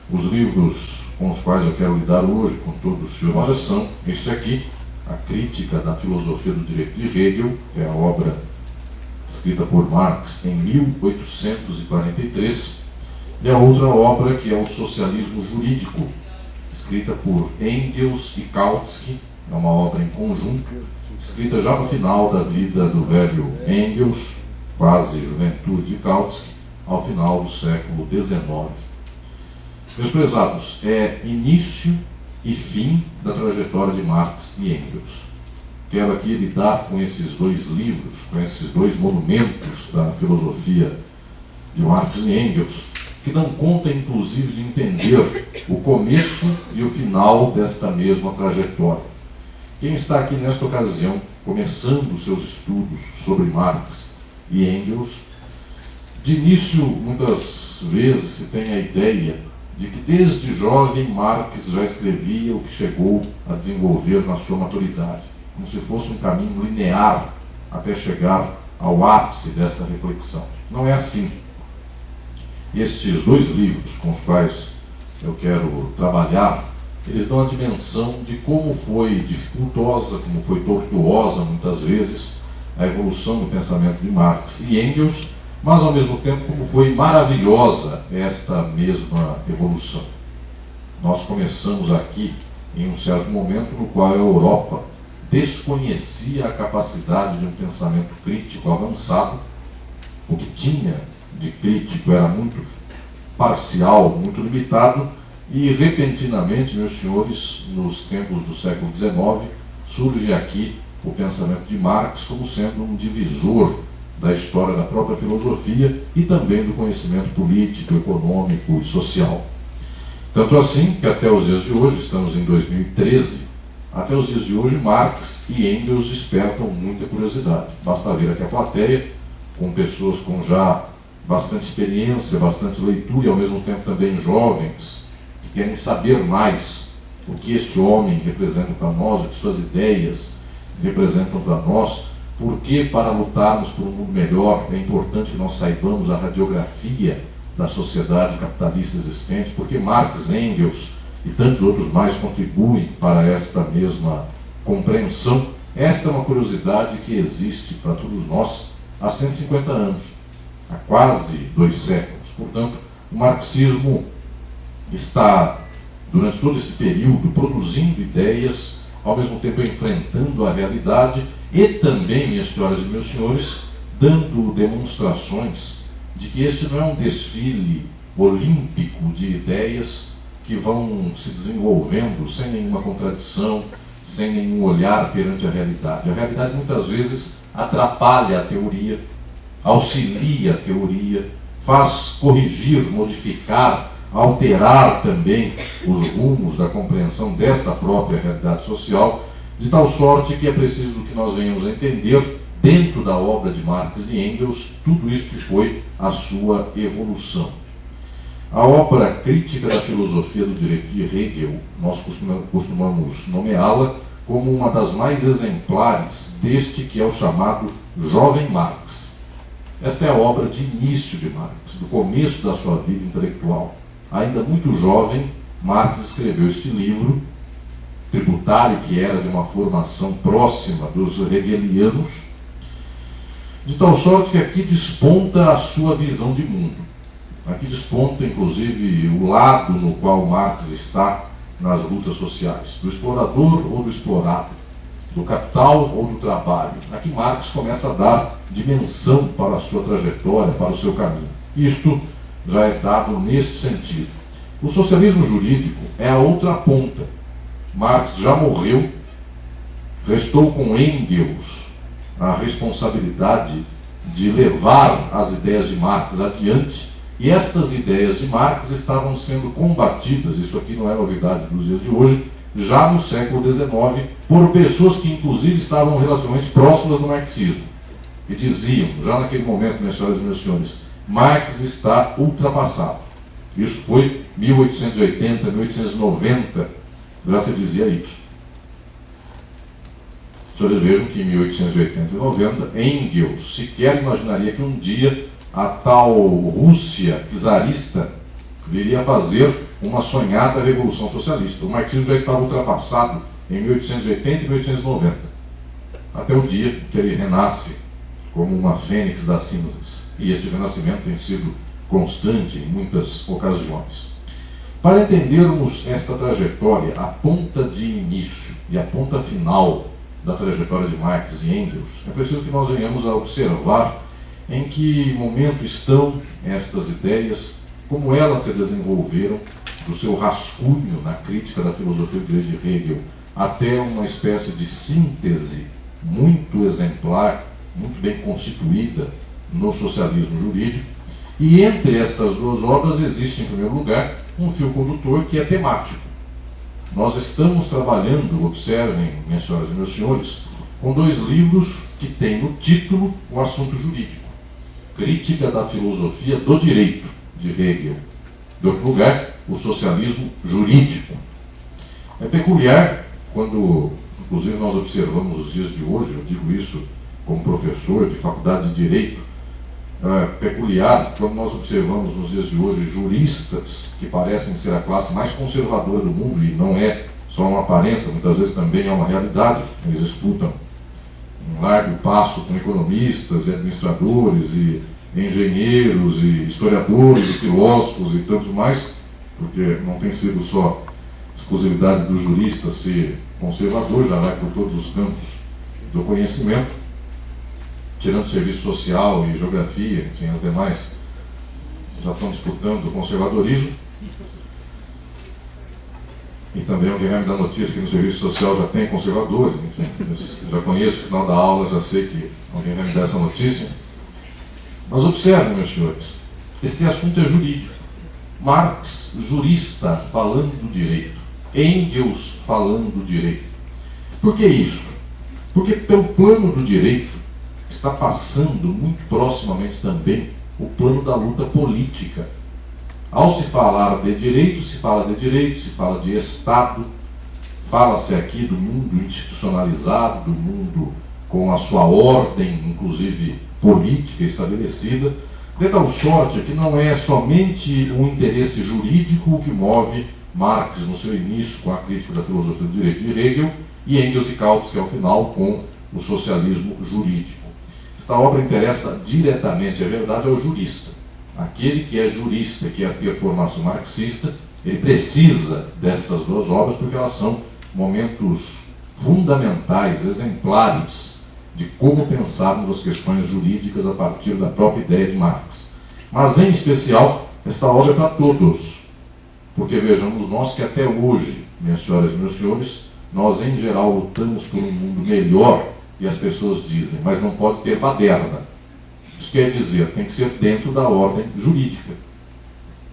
Os livros com os quais eu quero lidar hoje, com todos os senhores, são este aqui, A Crítica da Filosofia do Direito de Hegel, que é a obra escrita por Marx em 1843, e a outra obra, que é O Socialismo Jurídico, escrita por Engels e Kautsky, é uma obra em conjunto, escrita já no final da vida do velho Engels, quase juventude de Kautsky, ao final do século XIX. Meus prezados, é início e fim da trajetória de Marx e Engels. Quero aqui lidar com esses dois livros, com esses dois monumentos da filosofia de Marx e Engels, que dão conta, inclusive, de entender o começo e o final desta mesma trajetória. Quem está aqui nesta ocasião, começando os seus estudos sobre Marx e Engels, de início, muitas vezes se tem a ideia de que desde jovem Marx já escrevia o que chegou a desenvolver na sua maturidade, como se fosse um caminho linear até chegar ao ápice desta reflexão. Não é assim. Estes dois livros com os quais eu quero trabalhar, eles dão a dimensão de como foi dificultosa, como foi tortuosa muitas vezes a evolução do pensamento de Marx e Engels, mas ao mesmo tempo como foi maravilhosa esta mesma evolução. Nós começamos aqui em um certo momento no qual a Europa desconhecia a capacidade de um pensamento crítico avançado. O que tinha de crítico era muito parcial, muito limitado, e repentinamente, meus senhores, nos tempos do século XIX, surge aqui o pensamento de Marx como sendo um divisor da história da própria filosofia e também do conhecimento político, econômico e social. Tanto assim que até os dias de hoje, estamos em 2013, até os dias de hoje Marx e Engels despertam muita curiosidade. Basta ver aqui a plateia, com pessoas com já bastante experiência, bastante leitura e ao mesmo tempo também jovens, que querem saber mais o que este homem representa para nós, o que suas ideias representam para nós, porque para lutarmos por um mundo melhor é importante que nós saibamos a radiografia da sociedade capitalista existente, porque Marx, Engels e tantos outros mais contribuem para esta mesma compreensão. Esta é uma curiosidade que existe para todos nós há 150 anos, há quase 2 séculos. Portanto, o marxismo está, durante todo esse período, produzindo ideias, ao mesmo tempo enfrentando a realidade e também, minhas senhoras e meus senhores, dando demonstrações de que este não é um desfile olímpico de ideias que vão se desenvolvendo sem nenhuma contradição, sem nenhum olhar perante a realidade. A realidade muitas vezes atrapalha a teoria, auxilia a teoria, faz corrigir, modificar, alterar também os rumos da compreensão desta própria realidade social, de tal sorte que é preciso que nós venhamos a entender, dentro da obra de Marx e Engels, tudo isso que foi a sua evolução. A obra crítica da filosofia do direito de Hegel, nós costumamos nomeá-la como uma das mais exemplares deste que é o chamado Jovem Marx. Esta é a obra de início de Marx, do começo da sua vida intelectual. Ainda muito jovem, Marx escreveu este livro, tributário que era de uma formação próxima dos hegelianos, de tal sorte que aqui desponta a sua visão de mundo. Aqui desponta, inclusive, o lado no qual Marx está nas lutas sociais, do explorador ou do explorado, do capital ou do trabalho. Aqui Marx começa a dar dimensão para a sua trajetória, para o seu caminho. Isto já é dado neste sentido. O socialismo jurídico é a outra ponta. Marx já morreu, restou com Engels a responsabilidade de levar as ideias de Marx adiante, e estas ideias de Marx estavam sendo combatidas, isso aqui não é novidade dos dias de hoje, já no século XIX, por pessoas que inclusive estavam relativamente próximas do marxismo, e diziam, já naquele momento, minhas senhoras e meus senhores, Marx está ultrapassado. Isso foi 1880, 1890, já se dizia isso. Os senhores vejam que em 1880 e 90, Engels sequer imaginaria que um dia a tal Rússia czarista viria a fazer uma sonhada revolução socialista. O marxismo já estava ultrapassado em 1880 e 1890, até o dia que ele renasce como uma fênix das cinzas. E este renascimento tem sido constante em muitas ocasiões. Para entendermos esta trajetória, a ponta de início e a ponta final da trajetória de Marx e Engels, é preciso que nós venhamos a observar em que momento estão estas ideias, como elas se desenvolveram, do seu rascunho na crítica da filosofia do direito de Hegel, até uma espécie de síntese muito exemplar, muito bem constituída no socialismo jurídico. E entre estas duas obras existe, em primeiro lugar, um fio condutor que é temático. Nós estamos trabalhando, observem, minhas senhoras e meus senhores, com dois livros que têm no título o assunto jurídico. Crítica da filosofia do direito, de Hegel. Em outro lugar, o socialismo jurídico. É peculiar quando, inclusive, nós observamos os dias de hoje, eu digo isso como professor de faculdade de Direito, peculiar quando nós observamos nos dias de hoje juristas que parecem ser a classe mais conservadora do mundo, e não é só uma aparência, muitas vezes também é uma realidade. Eles disputam um largo passo com economistas e administradores e engenheiros e historiadores e filósofos e tantos mais, porque não tem sido só exclusividade do jurista ser conservador, já vai por todos os campos do conhecimento, tirando serviço social e geografia, enfim, as demais já estão disputando o conservadorismo. E também alguém vai me dar notícia que no serviço social já tem conservadores, enfim, eu já conheço o final da aula, já sei que alguém vai me dar essa notícia. Mas observem, meus senhores, esse assunto é jurídico. Marx, jurista, falando do direito. Engels, falando do direito. Por que isso? Porque pelo plano do direito está passando muito proximamente também o plano da luta política. Ao se falar de direito, se fala de direito, se fala de Estado, fala-se aqui do mundo institucionalizado, do mundo com a sua ordem, inclusive política estabelecida, de tal sorte que não é somente o interesse jurídico o que move Marx no seu início com a crítica da filosofia do direito de Hegel e Engels e Kautsky ao final com o socialismo jurídico. Esta obra interessa diretamente, é verdade, ao jurista. Aquele que é jurista, que quer ter formação marxista, ele precisa destas duas obras porque elas são momentos fundamentais, exemplares de como pensarmos as questões jurídicas a partir da própria ideia de Marx. Mas, em especial, esta obra é para todos, porque vejamos nós que até hoje, minhas senhoras e meus senhores, nós em geral lutamos por um mundo melhor e as pessoas dizem, mas não pode ter baderna. Isso quer dizer, tem que ser dentro da ordem jurídica.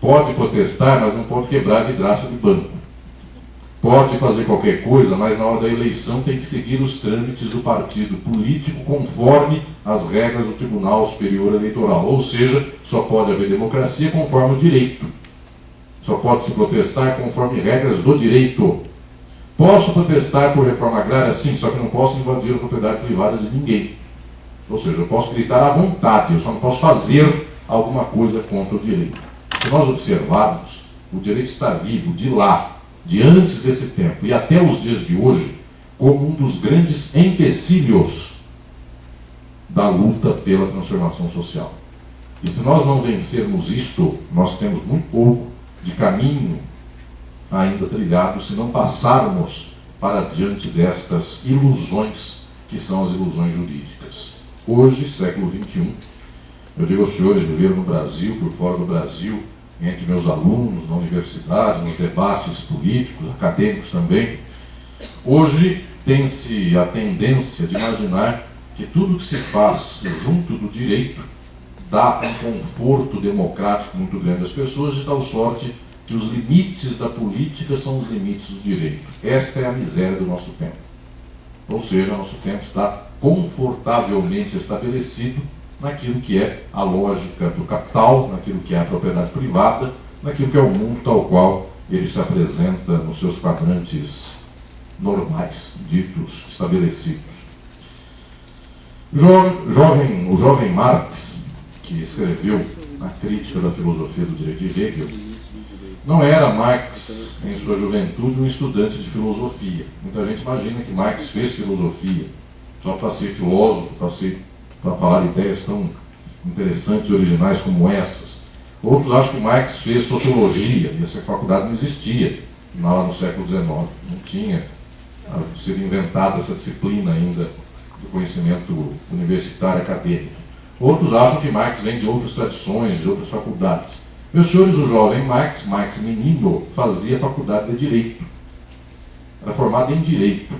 Pode protestar, mas não pode quebrar a vidraça de banco. Pode fazer qualquer coisa, mas na hora da eleição tem que seguir os trâmites do partido político conforme as regras do Tribunal Superior Eleitoral. Ou seja, só pode haver democracia conforme o direito. Só pode se protestar conforme regras do direito. Posso protestar por reforma agrária? Sim, só que não posso invadir a propriedade privada de ninguém. Ou seja, eu posso gritar à vontade, eu só não posso fazer alguma coisa contra o direito. Se nós observarmos, o direito está vivo de lá, de antes desse tempo e até os dias de hoje, como um dos grandes empecilhos da luta pela transformação social. E se nós não vencermos isto, nós temos muito pouco de caminho ainda trilhado, se não passarmos para diante destas ilusões que são as ilusões jurídicas. Hoje, século XXI, eu digo aos senhores, viveram no Brasil, por fora do Brasil, entre meus alunos, na universidade, nos debates políticos, acadêmicos também. Hoje tem-se a tendência de imaginar que tudo que se faz junto do direito dá um conforto democrático muito grande às pessoas, de tal sorte que os limites da política são os limites do direito. Esta é a miséria do nosso tempo. Ou seja, nosso tempo está confortavelmente estabelecido naquilo que é a lógica do capital, naquilo que é a propriedade privada, naquilo que é o mundo tal qual ele se apresenta nos seus quadrantes normais, ditos, estabelecidos. O jovem Marx, que escreveu a crítica da filosofia do direito de Hegel, Não era Marx, em sua juventude, um estudante de filosofia. Muita gente imagina que Marx fez filosofia só para ser filósofo, para falar ideias tão interessantes e originais como essas. Outros acham que Marx fez sociologia, e essa faculdade não existia lá no século XIX. Não tinha sido inventada essa disciplina ainda do conhecimento universitário acadêmico. Outros acham que Marx vem de outras tradições, de outras faculdades. Meus senhores, o jovem Marx menino, fazia faculdade de Direito. Era formado em Direito.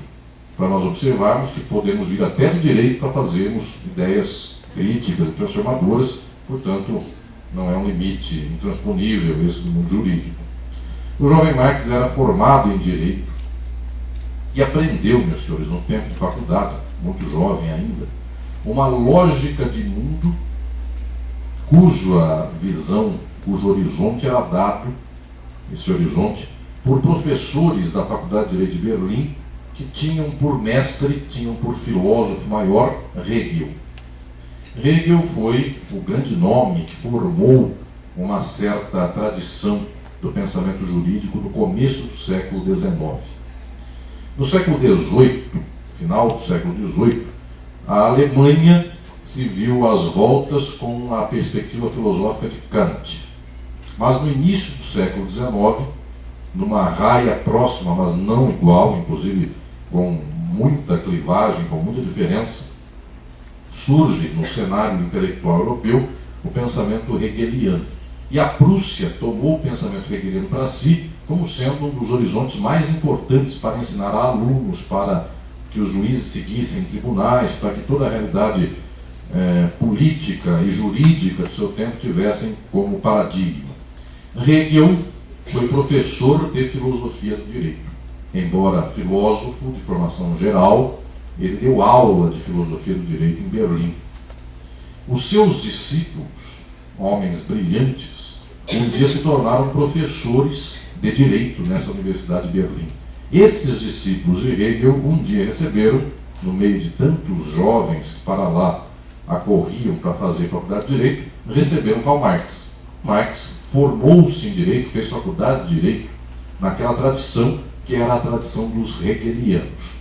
Para nós observarmos que podemos vir até do Direito para fazermos ideias críticas e transformadoras, portanto, não é um limite intransponível esse do mundo jurídico. O jovem Marx era formado em Direito e aprendeu, meus senhores, no tempo de faculdade, muito jovem ainda, uma lógica de mundo cuja visão, cujo horizonte era dado, esse horizonte, por professores da Faculdade de Direito de Berlim, que tinham por mestre, tinham por filósofo maior Hegel. Hegel foi o grande nome que formou uma certa tradição do pensamento jurídico no começo do século XIX. No século XVIII, final do século XVIII, a Alemanha se viu às voltas com a perspectiva filosófica de Kant. Mas no início do século XIX, numa raia próxima, mas não igual, inclusive com muita clivagem, com muita diferença, surge no cenário intelectual europeu o pensamento hegeliano. E a Prússia tomou o pensamento hegeliano para si como sendo um dos horizontes mais importantes para ensinar a alunos, para que os juízes seguissem tribunais, para que toda a realidade política e jurídica do seu tempo tivessem como paradigma. Hegel foi professor de filosofia do direito. Embora filósofo de formação geral, ele deu aula de filosofia do direito em Berlim. Os seus discípulos, homens brilhantes, um dia se tornaram professores de direito nessa Universidade de Berlim. Esses discípulos de Hegel um dia receberam, no meio de tantos jovens que para lá acorriam para fazer faculdade de direito, receberam Karl Marx. Marx formou-se em direito, fez faculdade de direito, naquela tradição que era a tradição dos hegelianos.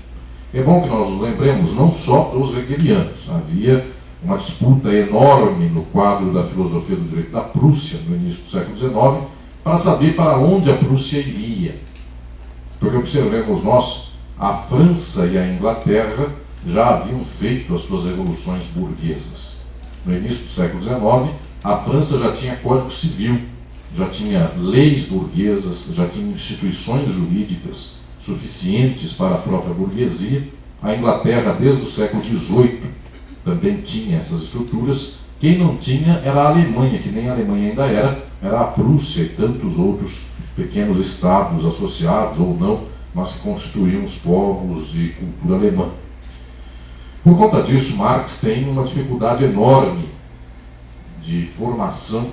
É bom que nós nos lembremos não só dos hegelianos. Havia uma disputa enorme no quadro da filosofia do direito da Prússia, no início do século XIX, para saber para onde a Prússia iria. Porque observemos nós, a França e a Inglaterra já haviam feito as suas revoluções burguesas. No início do século XIX, a França já tinha Código Civil, já tinha leis burguesas, já tinha instituições jurídicas suficientes para a própria burguesia. A Inglaterra, desde o século XVIII, também tinha essas estruturas. Quem não tinha era a Alemanha, que nem a Alemanha ainda era a Prússia e tantos outros pequenos estados associados ou não, mas que constituíam os povos de cultura alemã. Por conta disso, Marx tem uma dificuldade enorme de formação,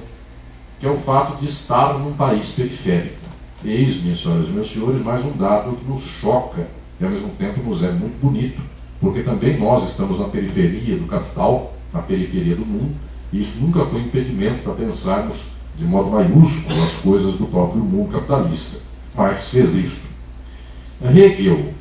que é o fato de estar num país periférico. Eis, minhas senhoras e meus senhores, mais um dado que nos choca e ao mesmo tempo nos é muito bonito, porque também nós estamos na periferia do capital, na periferia do mundo, e isso nunca foi impedimento para pensarmos de modo maiúsculo as coisas do próprio mundo capitalista. Marx fez isso. Hegel,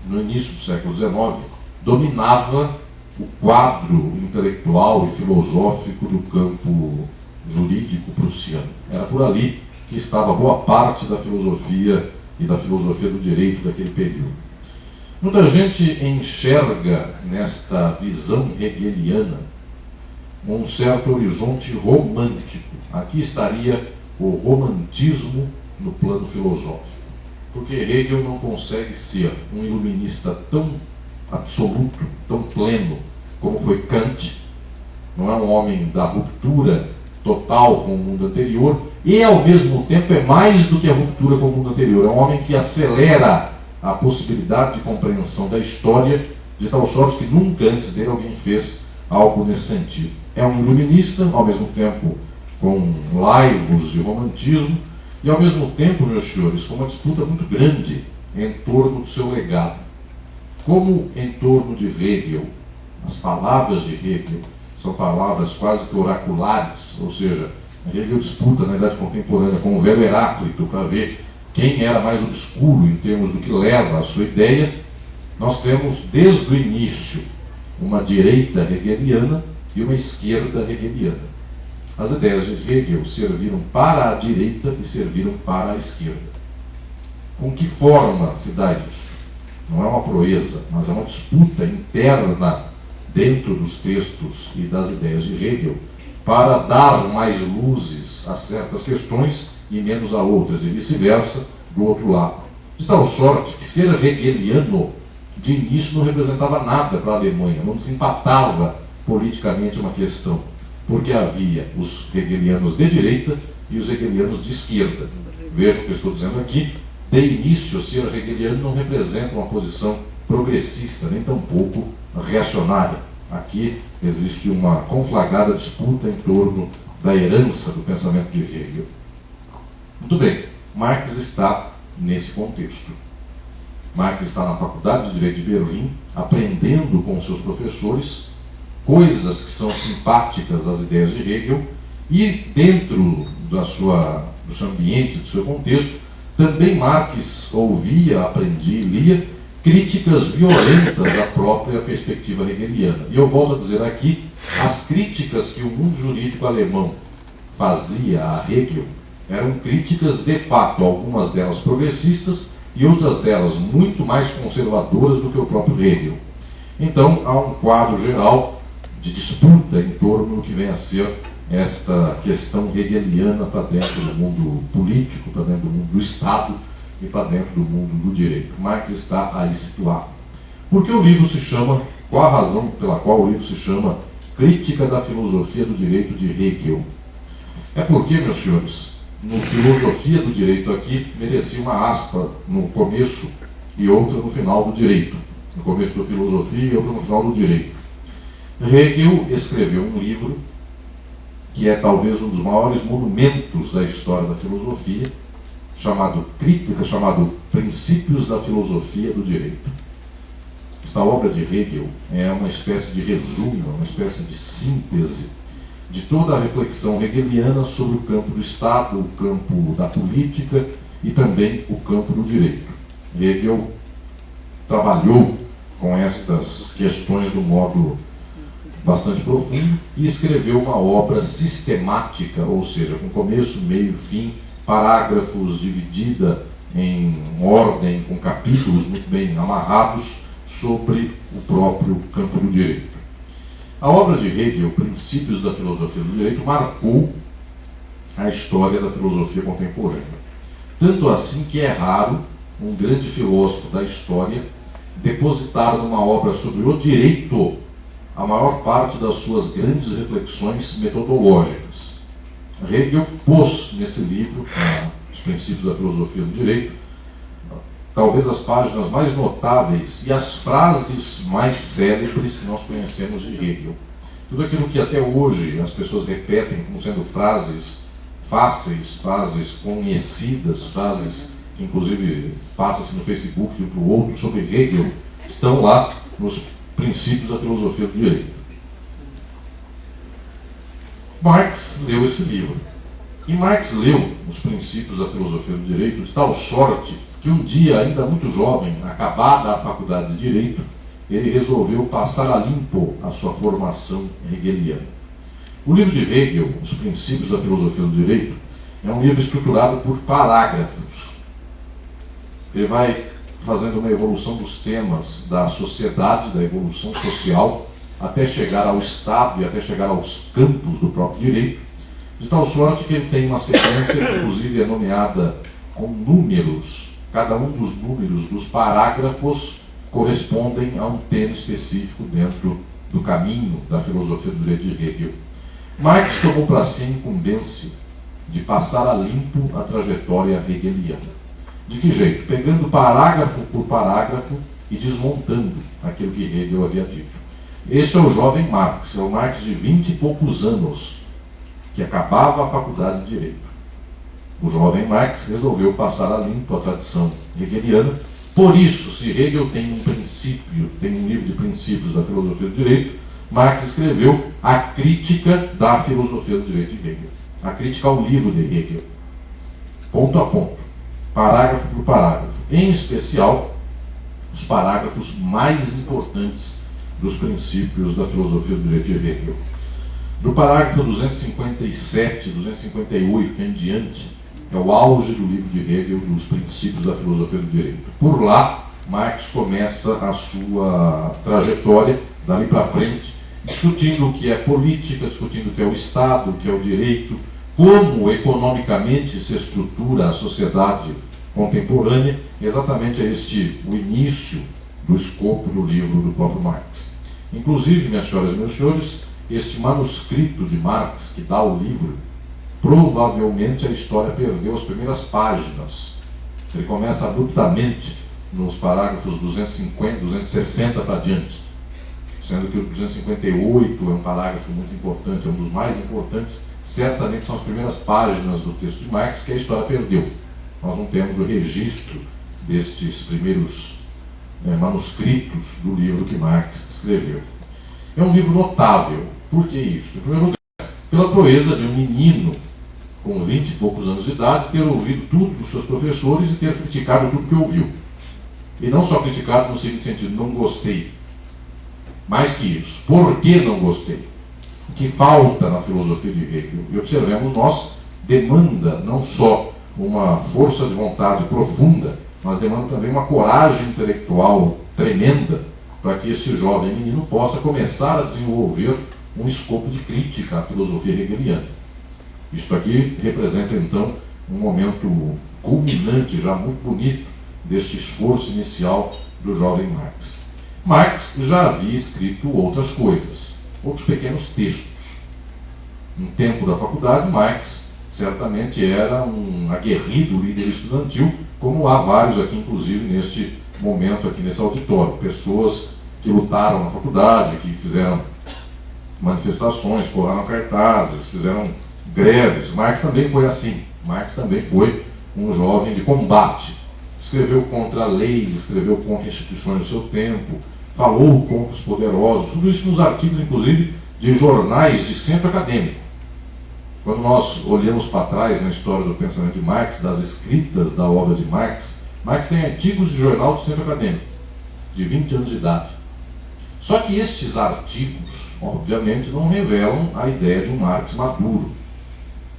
no início do século XIX, dominava o quadro intelectual e filosófico do campo jurídico prussiano. Era por ali que estava boa parte da filosofia e da filosofia do direito daquele período. Muita gente enxerga nesta visão hegeliana um certo horizonte romântico. Aqui estaria o romantismo no plano filosófico. Porque Hegel não consegue ser um iluminista tão absoluto, tão pleno como foi Kant. Não é um homem da ruptura total com o mundo anterior e, ao mesmo tempo, é mais do que a ruptura com o mundo anterior. É um homem que acelera a possibilidade de compreensão da história de tal sorte que nunca antes dele alguém fez algo nesse sentido. É um iluminista, ao mesmo tempo com laivos de romantismo e, ao mesmo tempo, meus senhores, com uma disputa muito grande em torno do seu legado. Como em torno de Hegel, as palavras de Hegel são palavras quase que oraculares, ou seja, Hegel disputa na Idade Contemporânea com o velho Heráclito para ver quem era mais obscuro em termos do que leva a sua ideia. Nós temos desde o início uma direita hegeliana e uma esquerda hegeliana. As ideias de Hegel serviram para a direita e serviram para a esquerda. Com que forma se dá isso? Não é uma proeza, mas é uma disputa interna dentro dos textos e das ideias de Hegel para dar mais luzes a certas questões e menos a outras, e vice-versa do outro lado. De tal sorte que ser hegeliano de início não representava nada para a Alemanha, não desempatava politicamente uma questão, porque havia os hegelianos de direita e os hegelianos de esquerda. Veja o que eu estou dizendo aqui. De início, ser hegeliano não representa uma posição progressista, nem tampouco reacionária. Aqui existe uma conflagrada disputa em torno da herança do pensamento de Hegel. Muito bem, Marx está nesse contexto. Marx está na Faculdade de Direito de Berlim, aprendendo com seus professores coisas que são simpáticas às ideias de Hegel, e dentro do seu ambiente, do seu contexto, também Marx ouvia, aprendia e lia críticas violentas à própria perspectiva hegeliana. E eu volto a dizer aqui, as críticas que o mundo jurídico alemão fazia a Hegel eram críticas de fato, algumas delas progressistas e outras delas muito mais conservadoras do que o próprio Hegel. Então há um quadro geral de disputa em torno do que vem a ser esta questão hegeliana para dentro do mundo político, para dentro do mundo do Estado e para dentro do mundo do direito. Marx está aí situado. Por que o livro se chama, qual a razão pela qual o livro se chama Crítica da Filosofia do Direito de Hegel? É porque, meus senhores, no Filosofia do Direito aqui, merecia uma aspa no começo e outra no final do direito. No começo do Filosofia e outra no final do direito. Hegel escreveu um livro que é talvez um dos maiores monumentos da história da filosofia, chamado Princípios da Filosofia do Direito. Esta obra de Hegel é uma espécie de resumo, uma espécie de síntese de toda a reflexão hegeliana sobre o campo do Estado, o campo da política e também o campo do direito. Hegel trabalhou com estas questões de um modo bastante profundo e escreveu uma obra sistemática, ou seja, com começo, meio, fim, parágrafos, dividida em ordem, com capítulos muito bem amarrados sobre o próprio campo do direito. A obra de Hegel, Princípios da Filosofia do Direito, marcou a história da filosofia contemporânea. Tanto assim que é raro um grande filósofo da história depositar numa obra sobre o direito a maior parte das suas grandes reflexões metodológicas. Hegel pôs nesse livro, Os Princípios da Filosofia do Direito, talvez as páginas mais notáveis e as frases mais célebres que nós conhecemos de Hegel. Tudo aquilo que até hoje as pessoas repetem como sendo frases fáceis, frases conhecidas, frases que inclusive passa-se no Facebook de um para o outro sobre Hegel, estão lá nos Princípios da Filosofia do Direito. Marx leu esse livro. E Marx leu Os Princípios da Filosofia do Direito de tal sorte que um dia, ainda muito jovem, acabada a faculdade de Direito, ele resolveu passar a limpo a sua formação hegeliana. O livro de Hegel, Os Princípios da Filosofia do Direito, é um livro estruturado por parágrafos. Ele vai fazendo uma evolução dos temas da sociedade, da evolução social, até chegar ao Estado e até chegar aos campos do próprio direito, de tal sorte que ele tem uma sequência que inclusive é nomeada com números. Cada um dos números dos parágrafos correspondem a um tema específico dentro do caminho da filosofia do direito de Hegel. Marx tomou para si a incumbência de passar a limpo a trajetória hegeliana. De que jeito? Pegando parágrafo por parágrafo e desmontando aquilo que Hegel havia dito. Este é o jovem Marx, é o Marx de 20 e poucos anos, que acabava a faculdade de Direito. O jovem Marx resolveu passar a limpo a tradição hegeliana. Por isso, se Hegel tem um princípio, tem um livro de princípios da filosofia do direito, Marx escreveu a crítica da filosofia do direito de Hegel. a crítica ao livro de Hegel, ponto a ponto, parágrafo por parágrafo, em especial os parágrafos mais importantes dos princípios da filosofia do direito de Hegel. Do parágrafo 257, 258 em diante, é o auge do livro de Hegel, dos princípios da filosofia do direito. Por lá, Marx começa a sua trajetória, dali para frente, discutindo o que é política, discutindo o que é o Estado, o que é o direito, como economicamente se estrutura a sociedade contemporânea. Exatamente é este o início do escopo do livro do próprio Marx. Inclusive, minhas senhoras e meus senhores, este manuscrito de Marx, que dá o livro, provavelmente a história perdeu as primeiras páginas. Ele começa abruptamente nos parágrafos 250, 260 para diante, sendo que o 258 é um parágrafo muito importante, é um dos mais importantes, certamente são as primeiras páginas do texto de Marx que a história perdeu. Nós não temos o registro destes primeiros manuscritos do livro que Marx escreveu. É um livro notável. Por que isso? Em primeiro lugar, pela proeza de um menino com 20 e poucos anos de idade ter ouvido tudo dos seus professores e ter criticado tudo que ouviu. E não só criticado no seguinte sentido, não gostei. Mais que isso, por que não gostei? O que falta na filosofia de Hegel? E observemos nós, demanda não só uma força de vontade profunda, mas demanda também uma coragem intelectual tremenda para que este jovem menino possa começar a desenvolver um escopo de crítica à filosofia hegeliana. Isto aqui representa, então, um momento culminante, já muito bonito, deste esforço inicial do jovem Marx. Marx já havia escrito outras coisas, outros pequenos textos. No tempo da faculdade, Marx certamente era um aguerrido líder estudantil, como há vários aqui, inclusive, neste momento, aqui nesse auditório. Pessoas que lutaram na faculdade, que fizeram manifestações, colaram cartazes, fizeram greves. Marx também foi assim. Marx também foi um jovem de combate. Escreveu contra leis, escreveu contra instituições do seu tempo, falou contra os poderosos, tudo isso nos artigos, inclusive, de jornais de centro acadêmico. Quando nós olhamos para trás na história do pensamento de Marx, das escritas da obra de Marx, Marx tem artigos de jornal de centro acadêmico, de 20 anos de idade. Só que estes artigos, obviamente, não revelam a ideia de um Marx maduro.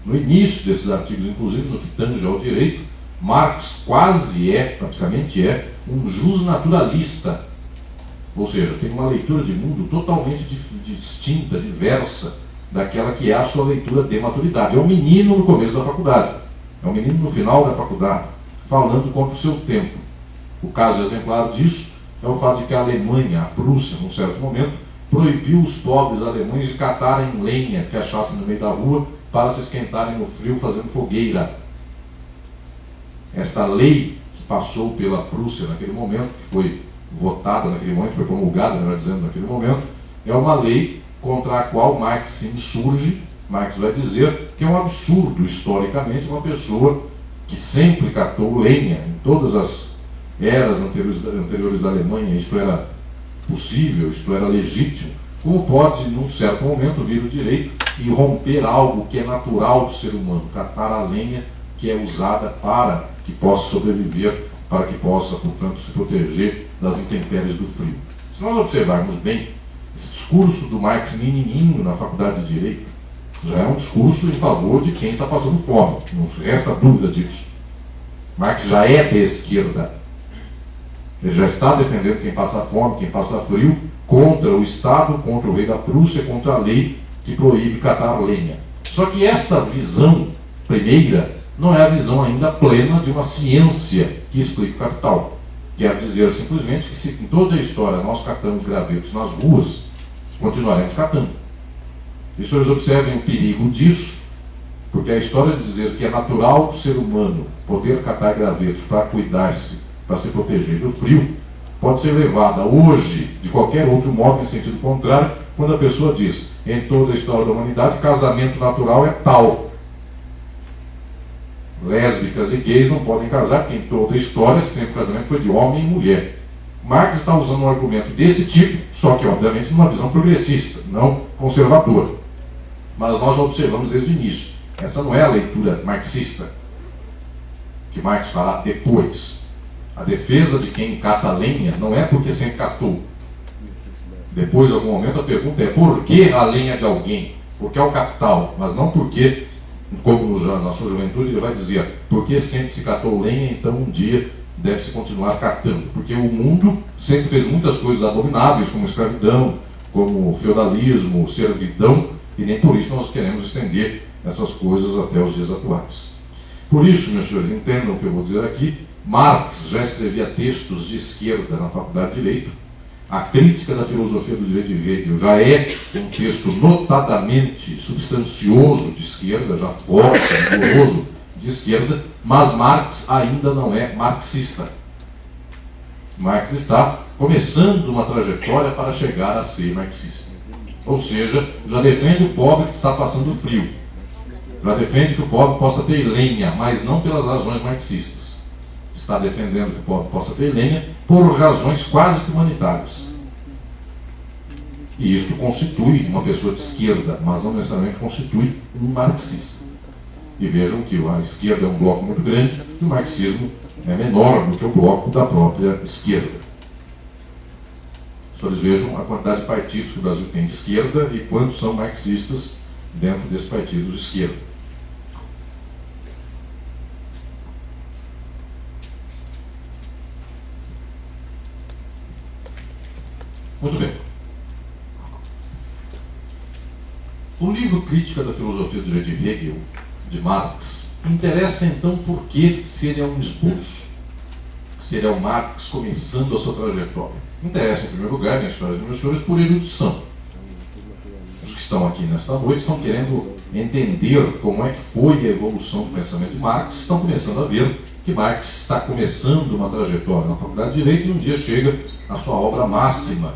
No início desses artigos, inclusive no que tange ao direito, Marx praticamente é, um jusnaturalista. Ou seja, tem uma leitura de mundo totalmente distinta, diversa, daquela que é a sua leitura de maturidade. É um menino no começo da faculdade, é um menino no final da faculdade, falando contra o seu tempo. O caso exemplar disso é o fato de que a Alemanha, a Prússia, num certo momento, proibiu os pobres alemães de catarem lenha que achassem no meio da rua para se esquentarem no frio fazendo fogueira. Esta lei que passou pela Prússia naquele momento, que foi votada naquele momento, foi promulgada, melhor dizendo, naquele momento, é uma lei contra a qual Marx se insurge. Marx vai dizer que é um absurdo, historicamente, uma pessoa que sempre catou lenha em todas as eras anteriores da Alemanha, isto era possível, isto era legítimo, como pode, num certo momento, vir o direito e romper algo que é natural do ser humano, catar a lenha que é usada para que possa sobreviver, para que possa, portanto, se proteger das intempéries do frio. Se nós observarmos bem, esse discurso do Marx menininho na faculdade de Direito já é um discurso em favor de quem está passando fome, não resta dúvida disso. Marx já é de esquerda. Ele já está defendendo quem passa fome, quem passa frio, contra o Estado, contra o rei da Prússia, contra a lei que proíbe catar lenha. Só que esta visão primeira não é a visão ainda plena de uma ciência que explica o capital. Quer dizer simplesmente que se em toda a história nós catamos gravetos nas ruas, continuaremos catando. E os senhores observem o perigo disso, porque a história de dizer que é natural do ser humano poder catar gravetos para cuidar-se, para se proteger do frio, pode ser levada hoje de qualquer outro modo em sentido contrário, quando a pessoa diz, em toda a história da humanidade, casamento natural é tal. Lésbicas e gays não podem casar, porque em toda a história sempre o casamento foi de homem e mulher. Marx está usando um argumento desse tipo, só que obviamente numa visão progressista, não conservadora. Mas nós já observamos desde o início Essa não é a leitura marxista, que Marx fará depois. A defesa de quem cata lenha não é porque sempre catou. Depois, em algum momento, a pergunta é por que a lenha de alguém? Porque é o capital, mas não porque, como na sua juventude ele vai dizer, porque sempre se catou lenha, então um dia deve-se continuar catando. Porque o mundo sempre fez muitas coisas abomináveis, como escravidão, como feudalismo, servidão, e nem por isso nós queremos estender essas coisas até os dias atuais. Por isso, meus senhores, entendam o que eu vou dizer aqui. Marx já escrevia textos de esquerda na Faculdade de Direito. A crítica da filosofia do direito de Hegel já é um texto notadamente substancioso de esquerda, já forte, rigoroso de esquerda, mas Marx ainda não é marxista. Marx está começando uma trajetória para chegar a ser marxista. Ou seja, já defende o pobre que está passando frio. Já defende que o pobre possa ter lenha, mas não pelas razões marxistas. Está defendendo que o pobre possa ter lenha por razões quase que humanitárias. E isto constitui uma pessoa de esquerda, mas não necessariamente constitui um marxista. E vejam que a esquerda é um bloco muito grande e o marxismo é menor do que o bloco da própria esquerda. Só eles vejam a quantidade de partidos que o Brasil tem de esquerda e quantos são marxistas dentro desses partidos de esquerda. Muito bem. O livro Crítica da Filosofia do Direito de Hegel, de Marx, interessa então porque se ele é um esboço, se ele é o Marx começando a sua trajetória. Interessa, em primeiro lugar, minhas senhoras e meus senhores, por erudição. Os que estão aqui nesta noite estão querendo entender como é que foi a evolução do pensamento de Marx, estão começando a ver que Marx está começando uma trajetória na Faculdade de Direito e um dia chega à sua obra máxima,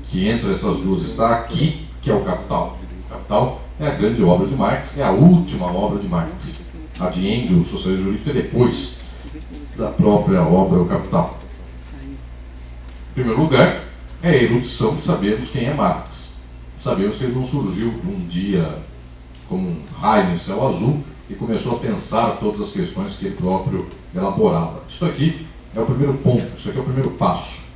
que entre essas duas está aqui, que é o Capital. O Capital é a grande obra de Marx, é a última obra de Marx. A de Engels, Socialismo Jurídico, é depois da própria obra O Capital. Em primeiro lugar, é a erudição de sabermos quem é Marx. Sabemos que ele não surgiu um dia como um raio no céu azul e começou a pensar todas as questões que ele próprio elaborava. Isso aqui é o primeiro ponto, isso aqui é o primeiro passo.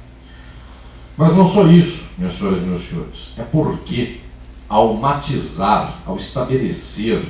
Mas não só isso, minhas senhoras e meus senhores, é porque ao matizar, ao estabelecer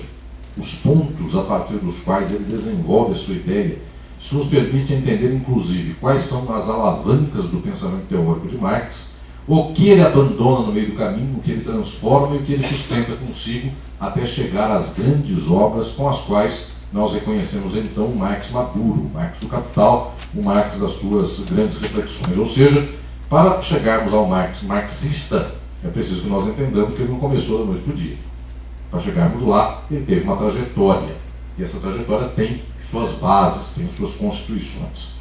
os pontos a partir dos quais ele desenvolve a sua ideia, isso nos permite entender, inclusive, quais são as alavancas do pensamento teórico de Marx, o que ele abandona no meio do caminho, o que ele transforma e o que ele sustenta consigo até chegar às grandes obras com as quais nós reconhecemos então o Marx maduro, o Marx do Capital, o Marx das suas grandes reflexões. Ou seja, para chegarmos ao Marx marxista, é preciso que nós entendamos que ele não começou da noite para o dia. Para chegarmos lá, ele teve uma trajetória. E essa trajetória tem suas bases, tem suas constituições.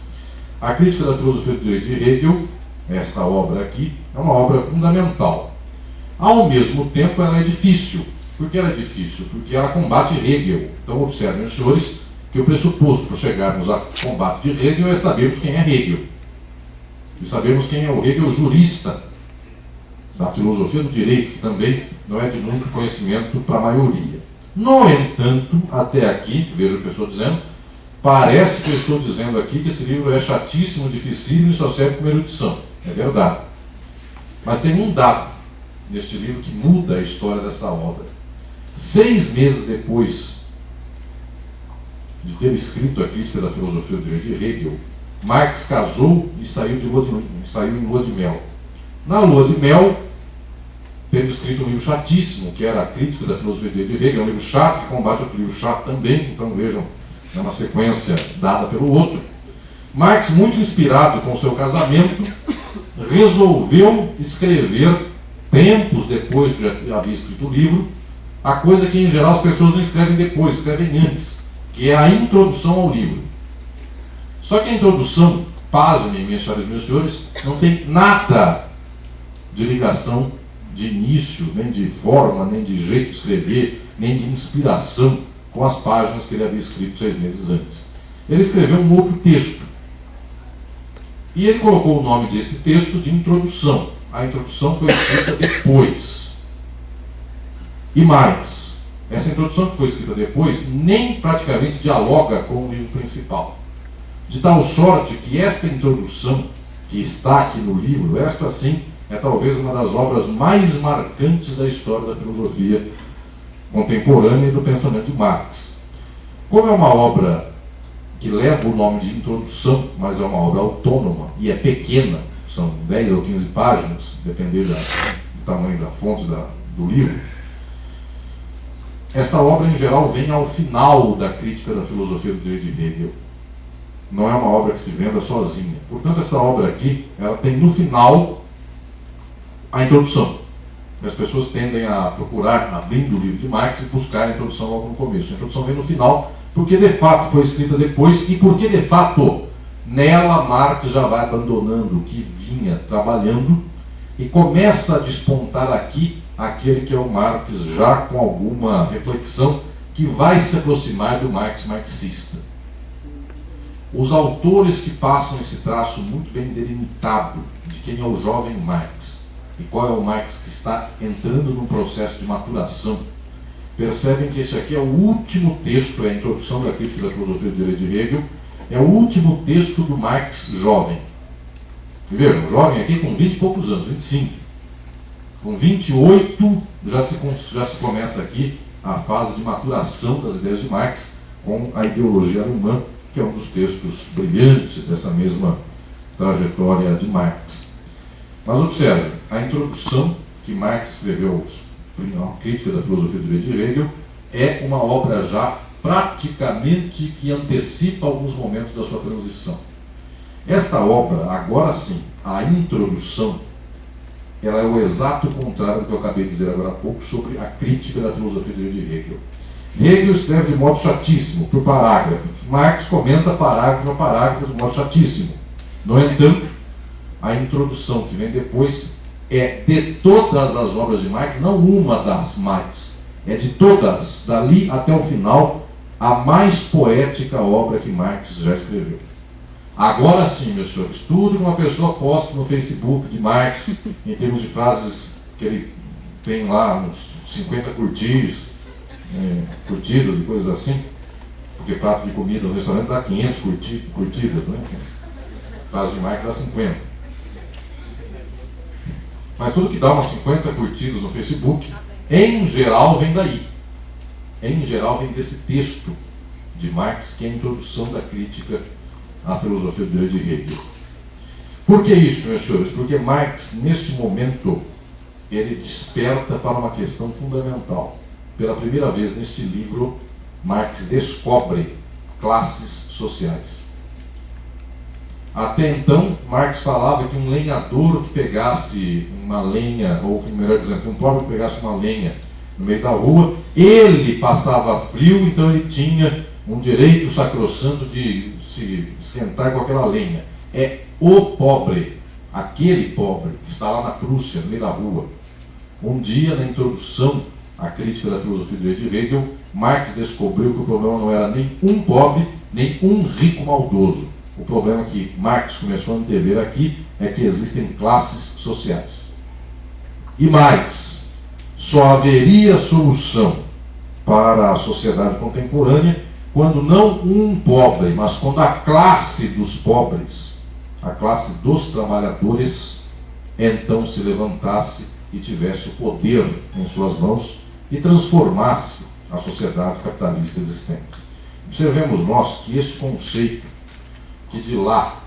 A Crítica da Filosofia do Direito de Hegel, esta obra aqui, é uma obra fundamental. Ao mesmo tempo, ela é difícil. Por que ela é difícil? Porque ela combate Hegel. Então, observem, senhores, que o pressuposto para chegarmos ao combate de Hegel é sabermos quem é Hegel. E sabemos quem é o Hegel jurista da filosofia do direito, que também não é de muito conhecimento para a maioria. No entanto, até aqui, veja o que eu estou dizendo, parece que eu estou dizendo aqui que esse livro é chatíssimo, dificílimo e só serve como erudição. É verdade. Mas tem um dado neste livro que muda a história dessa obra. 6 meses depois de ter escrito a Crítica da Filosofia do Direito de Hegel, Marx casou e saiu em lua de mel. Na lua de mel, teve escrito um livro chatíssimo, que era a Crítica da Filosofia do Direito de Hegel, é um livro chato, que combate outro livro chato também, então vejam, é uma sequência dada pelo outro. Marx, muito inspirado com o seu casamento, resolveu escrever, tempos depois que já havia escrito o livro, a coisa que em geral as pessoas não escrevem depois, escrevem antes, que é a introdução ao livro. Só que a introdução, pasmem, minhas senhoras e meus senhores, não tem nada de ligação de início, nem de forma, nem de jeito de escrever, nem de inspiração com as páginas que ele havia escrito 6 meses antes. Ele escreveu um outro texto. E ele colocou o nome desse texto de introdução. A introdução foi escrita depois. E mais, essa introdução que foi escrita depois nem praticamente dialoga com o livro principal. De tal sorte que esta introdução que está aqui no livro, esta sim, é talvez uma das obras mais marcantes da história da filosofia contemporânea e do pensamento de Marx. Como é uma obra que leva o nome de introdução, mas é uma obra autônoma e é pequena, são 10 ou 15 páginas, dependendo do tamanho da fonte do livro, esta obra em geral vem ao final da crítica da filosofia do direito de Hegel. Não é uma obra que se venda sozinha. Portanto, essa obra aqui, ela tem no final a introdução. As pessoas tendem a procurar, abrindo o livro de Marx, e buscar a introdução logo no começo. A introdução vem no final, porque de fato foi escrita depois, e porque de fato nela Marx já vai abandonando o que vinha trabalhando e começa a despontar aqui aquele que é o Marx já com alguma reflexão que vai se aproximar do Marx marxista. Os autores que passam esse traço muito bem delimitado de quem é o jovem Marx e qual é o Marx que está entrando num processo de maturação, percebem que esse aqui é o último texto, é a introdução da crítica da filosofia do direito de Hegel, é o último texto do Marx jovem. E vejam, jovem aqui com 20 e poucos anos, 25. Com 28 já se começa aqui a fase de maturação das ideias de Marx com a ideologia alemã, que é um dos textos brilhantes dessa mesma trajetória de Marx. Mas observe, a introdução que Marx escreveu, a crítica da filosofia do direito de Hegel, é uma obra já praticamente que antecipa alguns momentos da sua transição. Esta obra, agora sim, a introdução, ela é o exato contrário do que eu acabei de dizer agora há pouco sobre a crítica da filosofia do direito de Hegel. Hegel escreve de modo chatíssimo, por parágrafos. Marx comenta parágrafo a parágrafo de modo chatíssimo. No entanto, a introdução que vem depois é de todas as obras de Marx, não uma das mais, é de todas, dali até o final, a mais poética obra que Marx já escreveu. Agora sim, meus senhores, tudo que uma pessoa posta no Facebook de Marx, em termos de frases que ele tem lá, uns 50 curtidas e coisas assim, porque prato de comida no restaurante dá 500 curtidas, né? Frase de Marx dá 50. Mas tudo que dá umas 50 curtidas no Facebook, em geral vem daí. Em geral vem desse texto de Marx, que é a introdução da crítica à filosofia do direito de Hegel. Por que isso, meus senhores? Porque Marx, neste momento, ele desperta para uma questão fundamental. Pela primeira vez neste livro, Marx descobre classes sociais. Até então, Marx falava que um lenhador que pegasse uma lenha, ou melhor dizendo, que um pobre que pegasse uma lenha no meio da rua, ele passava frio, então ele tinha um direito sacrossanto de se esquentar com aquela lenha. É o pobre, aquele pobre que está lá na Prússia, no meio da rua. Um dia, na introdução à crítica da filosofia do direito de Hegel, Marx descobriu que o problema não era nem um pobre, nem um rico maldoso. O problema que Marx começou a antever aqui é que existem classes sociais. E mais, só haveria solução para a sociedade contemporânea quando não um pobre, mas quando a classe dos pobres, a classe dos trabalhadores, então se levantasse e tivesse o poder em suas mãos e transformasse a sociedade capitalista existente. Observemos nós que esse conceito, que de lá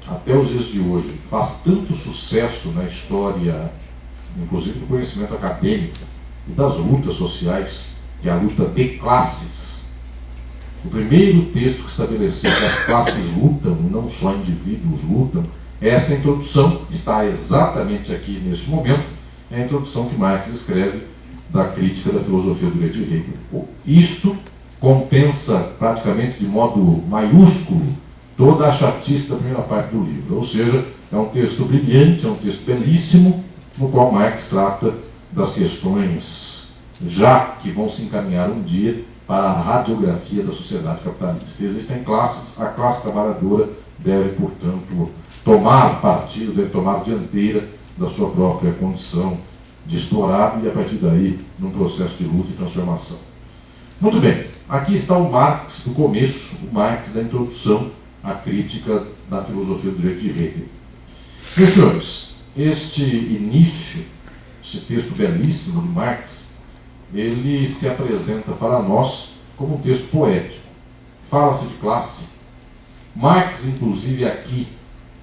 até os dias de hoje faz tanto sucesso na história, inclusive do conhecimento acadêmico e das lutas sociais, que é a luta de classes. O primeiro texto que estabeleceu que as classes lutam, e não só indivíduos lutam, essa introdução está exatamente aqui neste momento, é a introdução que Marx escreve da crítica da filosofia do direito de Hegel. Isto compensa praticamente de modo maiúsculo toda a chatice da primeira parte do livro. Ou seja, é um texto brilhante, é um texto belíssimo, no qual Marx trata das questões já que vão se encaminhar um dia para a radiografia da sociedade capitalista. Existem classes, a classe trabalhadora deve, portanto, tomar partido, deve tomar dianteira da sua própria condição de explorado e, a partir daí, num processo de luta e transformação. Muito bem, aqui está o Marx do começo, o Marx da introdução à crítica da filosofia do direito de Hegel. Meus senhores, este início, esse texto belíssimo de Marx, ele se apresenta para nós como um texto poético. Fala-se de classe. Marx, inclusive, aqui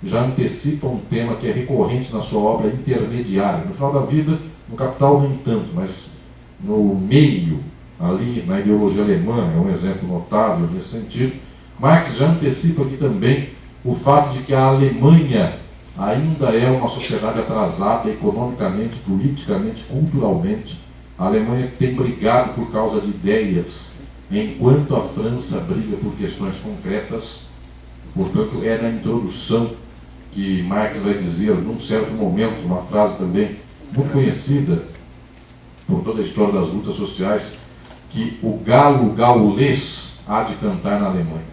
já antecipa um tema que é recorrente na sua obra Intermediária. No final da vida, no Capital nem tanto, mas no meio, ali na ideologia alemã, é um exemplo notável nesse sentido. Marx já antecipa aqui também o fato de que a Alemanha ainda é uma sociedade atrasada economicamente, politicamente, culturalmente. A Alemanha tem brigado por causa de ideias, enquanto a França briga por questões concretas. Portanto, é na introdução que Marx vai dizer, num certo momento, uma frase também muito conhecida por toda a história das lutas sociais, que o galo gaulês há de cantar na Alemanha.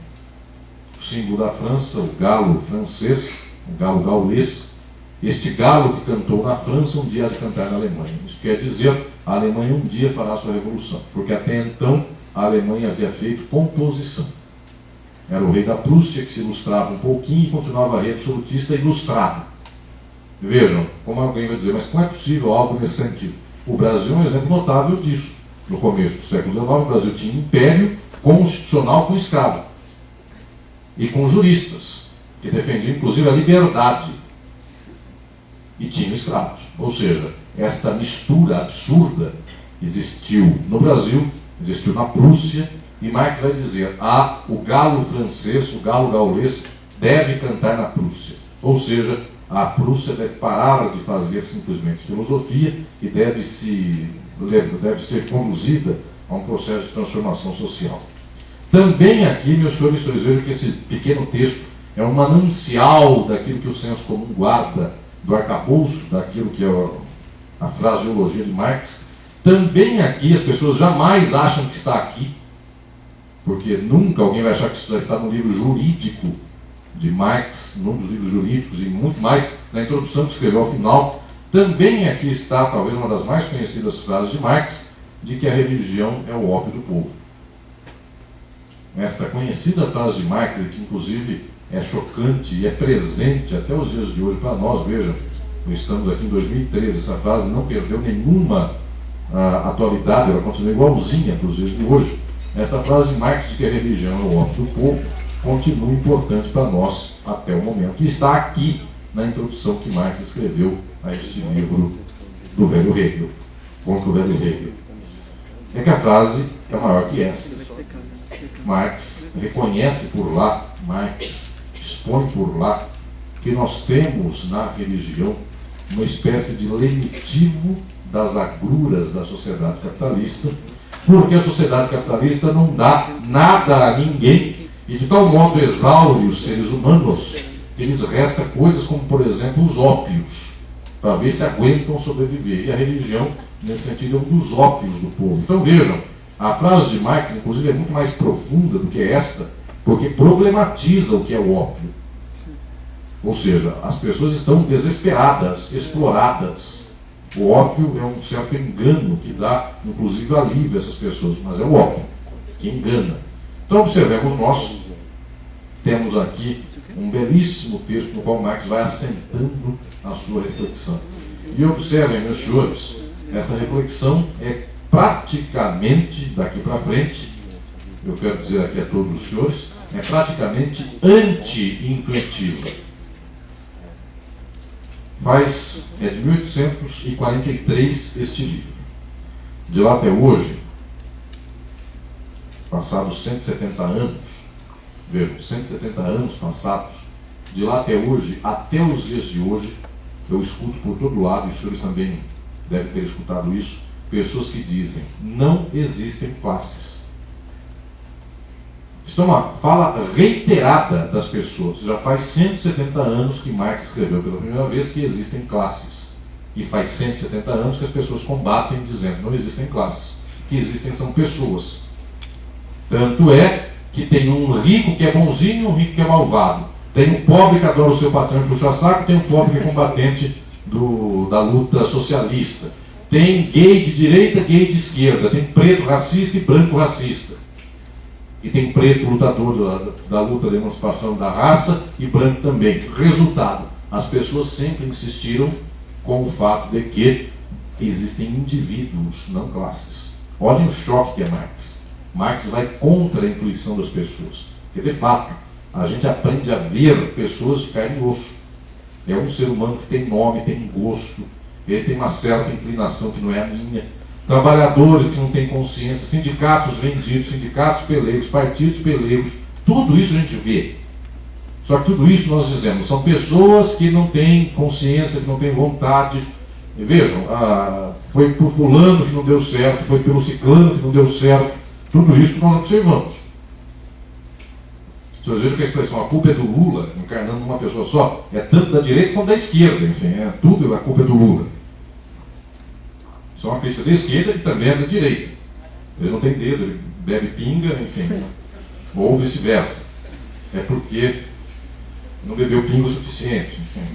O símbolo da França, o galo francês, o galo gaulês, este galo que cantou na França, um dia há de cantar na Alemanha. Isso quer dizer, a Alemanha um dia fará a sua revolução, porque até então a Alemanha havia feito composição. Era o rei da Prússia que se ilustrava um pouquinho e continuava rei absolutista ilustrado. Vejam, como alguém vai dizer, mas como é possível algo nesse sentido? O Brasil é um exemplo notável disso. No começo do século XIX, o Brasil tinha um império constitucional com escravo e com juristas, que defendiam inclusive a liberdade, e tinha escravos. Ou seja, esta mistura absurda existiu no Brasil, existiu na Prússia, e Marx vai dizer, o galo francês, o galo gaulês, deve cantar na Prússia. Ou seja, a Prússia deve parar de fazer simplesmente filosofia e deve ser conduzida a um processo de transformação social. Também aqui, meus senhores, vejam que esse pequeno texto é um manancial daquilo que o senso comum guarda, do arcabouço, daquilo que é a fraseologia de Marx. Também aqui as pessoas jamais acham que está aqui, porque nunca alguém vai achar que isso já está no livro jurídico de Marx, num dos livros jurídicos, e muito mais na introdução que escreveu ao final. Também aqui está, talvez, uma das mais conhecidas frases de Marx, de que a religião é o ópio do povo. Esta conhecida frase de Marx, que inclusive é chocante e é presente até os dias de hoje para nós, vejam, estamos aqui em 2013, essa frase não perdeu nenhuma atualidade, ela continua igualzinha para os dias de hoje. Esta frase de Marx de que a religião é o ópio do povo continua importante para nós até o momento. E está aqui na introdução que Marx escreveu a este livro do velho Hegel, contra o velho Hegel. É que a frase é maior que essa. Marx reconhece por lá, Marx expõe por lá, que nós temos na religião uma espécie de lenitivo das agruras da sociedade capitalista, porque a sociedade capitalista não dá nada a ninguém e de tal modo exaure os seres humanos que lhes resta coisas como, por exemplo, os ópios, para ver se aguentam sobreviver. E a religião, nesse sentido, é um dos ópios do povo. Então vejam, a frase de Marx, inclusive, é muito mais profunda do que esta, porque problematiza o que é o ópio. Ou seja, as pessoas estão desesperadas, exploradas. O ópio é um certo engano que dá, inclusive, alívio a essas pessoas, mas é o ópio que engana. Então, observemos nós, temos aqui um belíssimo texto no qual Marx vai assentando a sua reflexão. E observem, meus senhores, esta reflexão é praticamente, daqui para frente, eu quero dizer aqui a todos os senhores, é praticamente anti-intuitiva. É de 1843 este livro. De lá até hoje, passados 170 anos, vejam, 170 anos passados, de lá até hoje, até os dias de hoje, eu escuto por todo lado, e os senhores também devem ter escutado isso, pessoas que dizem, não existem classes. Isso é uma fala reiterada das pessoas. Já faz 170 anos que Marx escreveu pela primeira vez que existem classes. E faz 170 anos que as pessoas combatem dizendo não existem classes. O que existem são pessoas. Tanto é que tem um rico que é bonzinho e um rico que é malvado. Tem um pobre que adora o seu patrão e puxa saco, tem um pobre que é combatente da luta socialista. Tem gay de direita, gay de esquerda. Tem preto racista e branco racista. E tem preto lutador da luta da emancipação da raça e branco também. Resultado, as pessoas sempre insistiram com o fato de que existem indivíduos, não classes. Olhem o choque que é Marx. Marx vai contra a intuição das pessoas. Porque, de fato, a gente aprende a ver pessoas de carne e osso. É um ser humano que tem nome, tem gosto, ele tem uma certa inclinação que não é a minha. Trabalhadores que não têm consciência, sindicatos vendidos, sindicatos peleiros, partidos peleiros, tudo isso a gente vê. Só que tudo isso nós dizemos, são pessoas que não têm consciência, que não têm vontade. E vejam, foi por fulano que não deu certo, foi pelo ciclano que não deu certo, tudo isso que nós observamos. Vocês vejam que a expressão a culpa é do Lula, encarnando uma pessoa só, é tanto da direita quanto da esquerda, enfim, tudo a culpa é do Lula. Isso é uma crítica da esquerda e também é da direita. Ele não tem dedo, ele bebe pinga, enfim, ou vice-versa. É porque não bebeu pinga o suficiente. Enfim.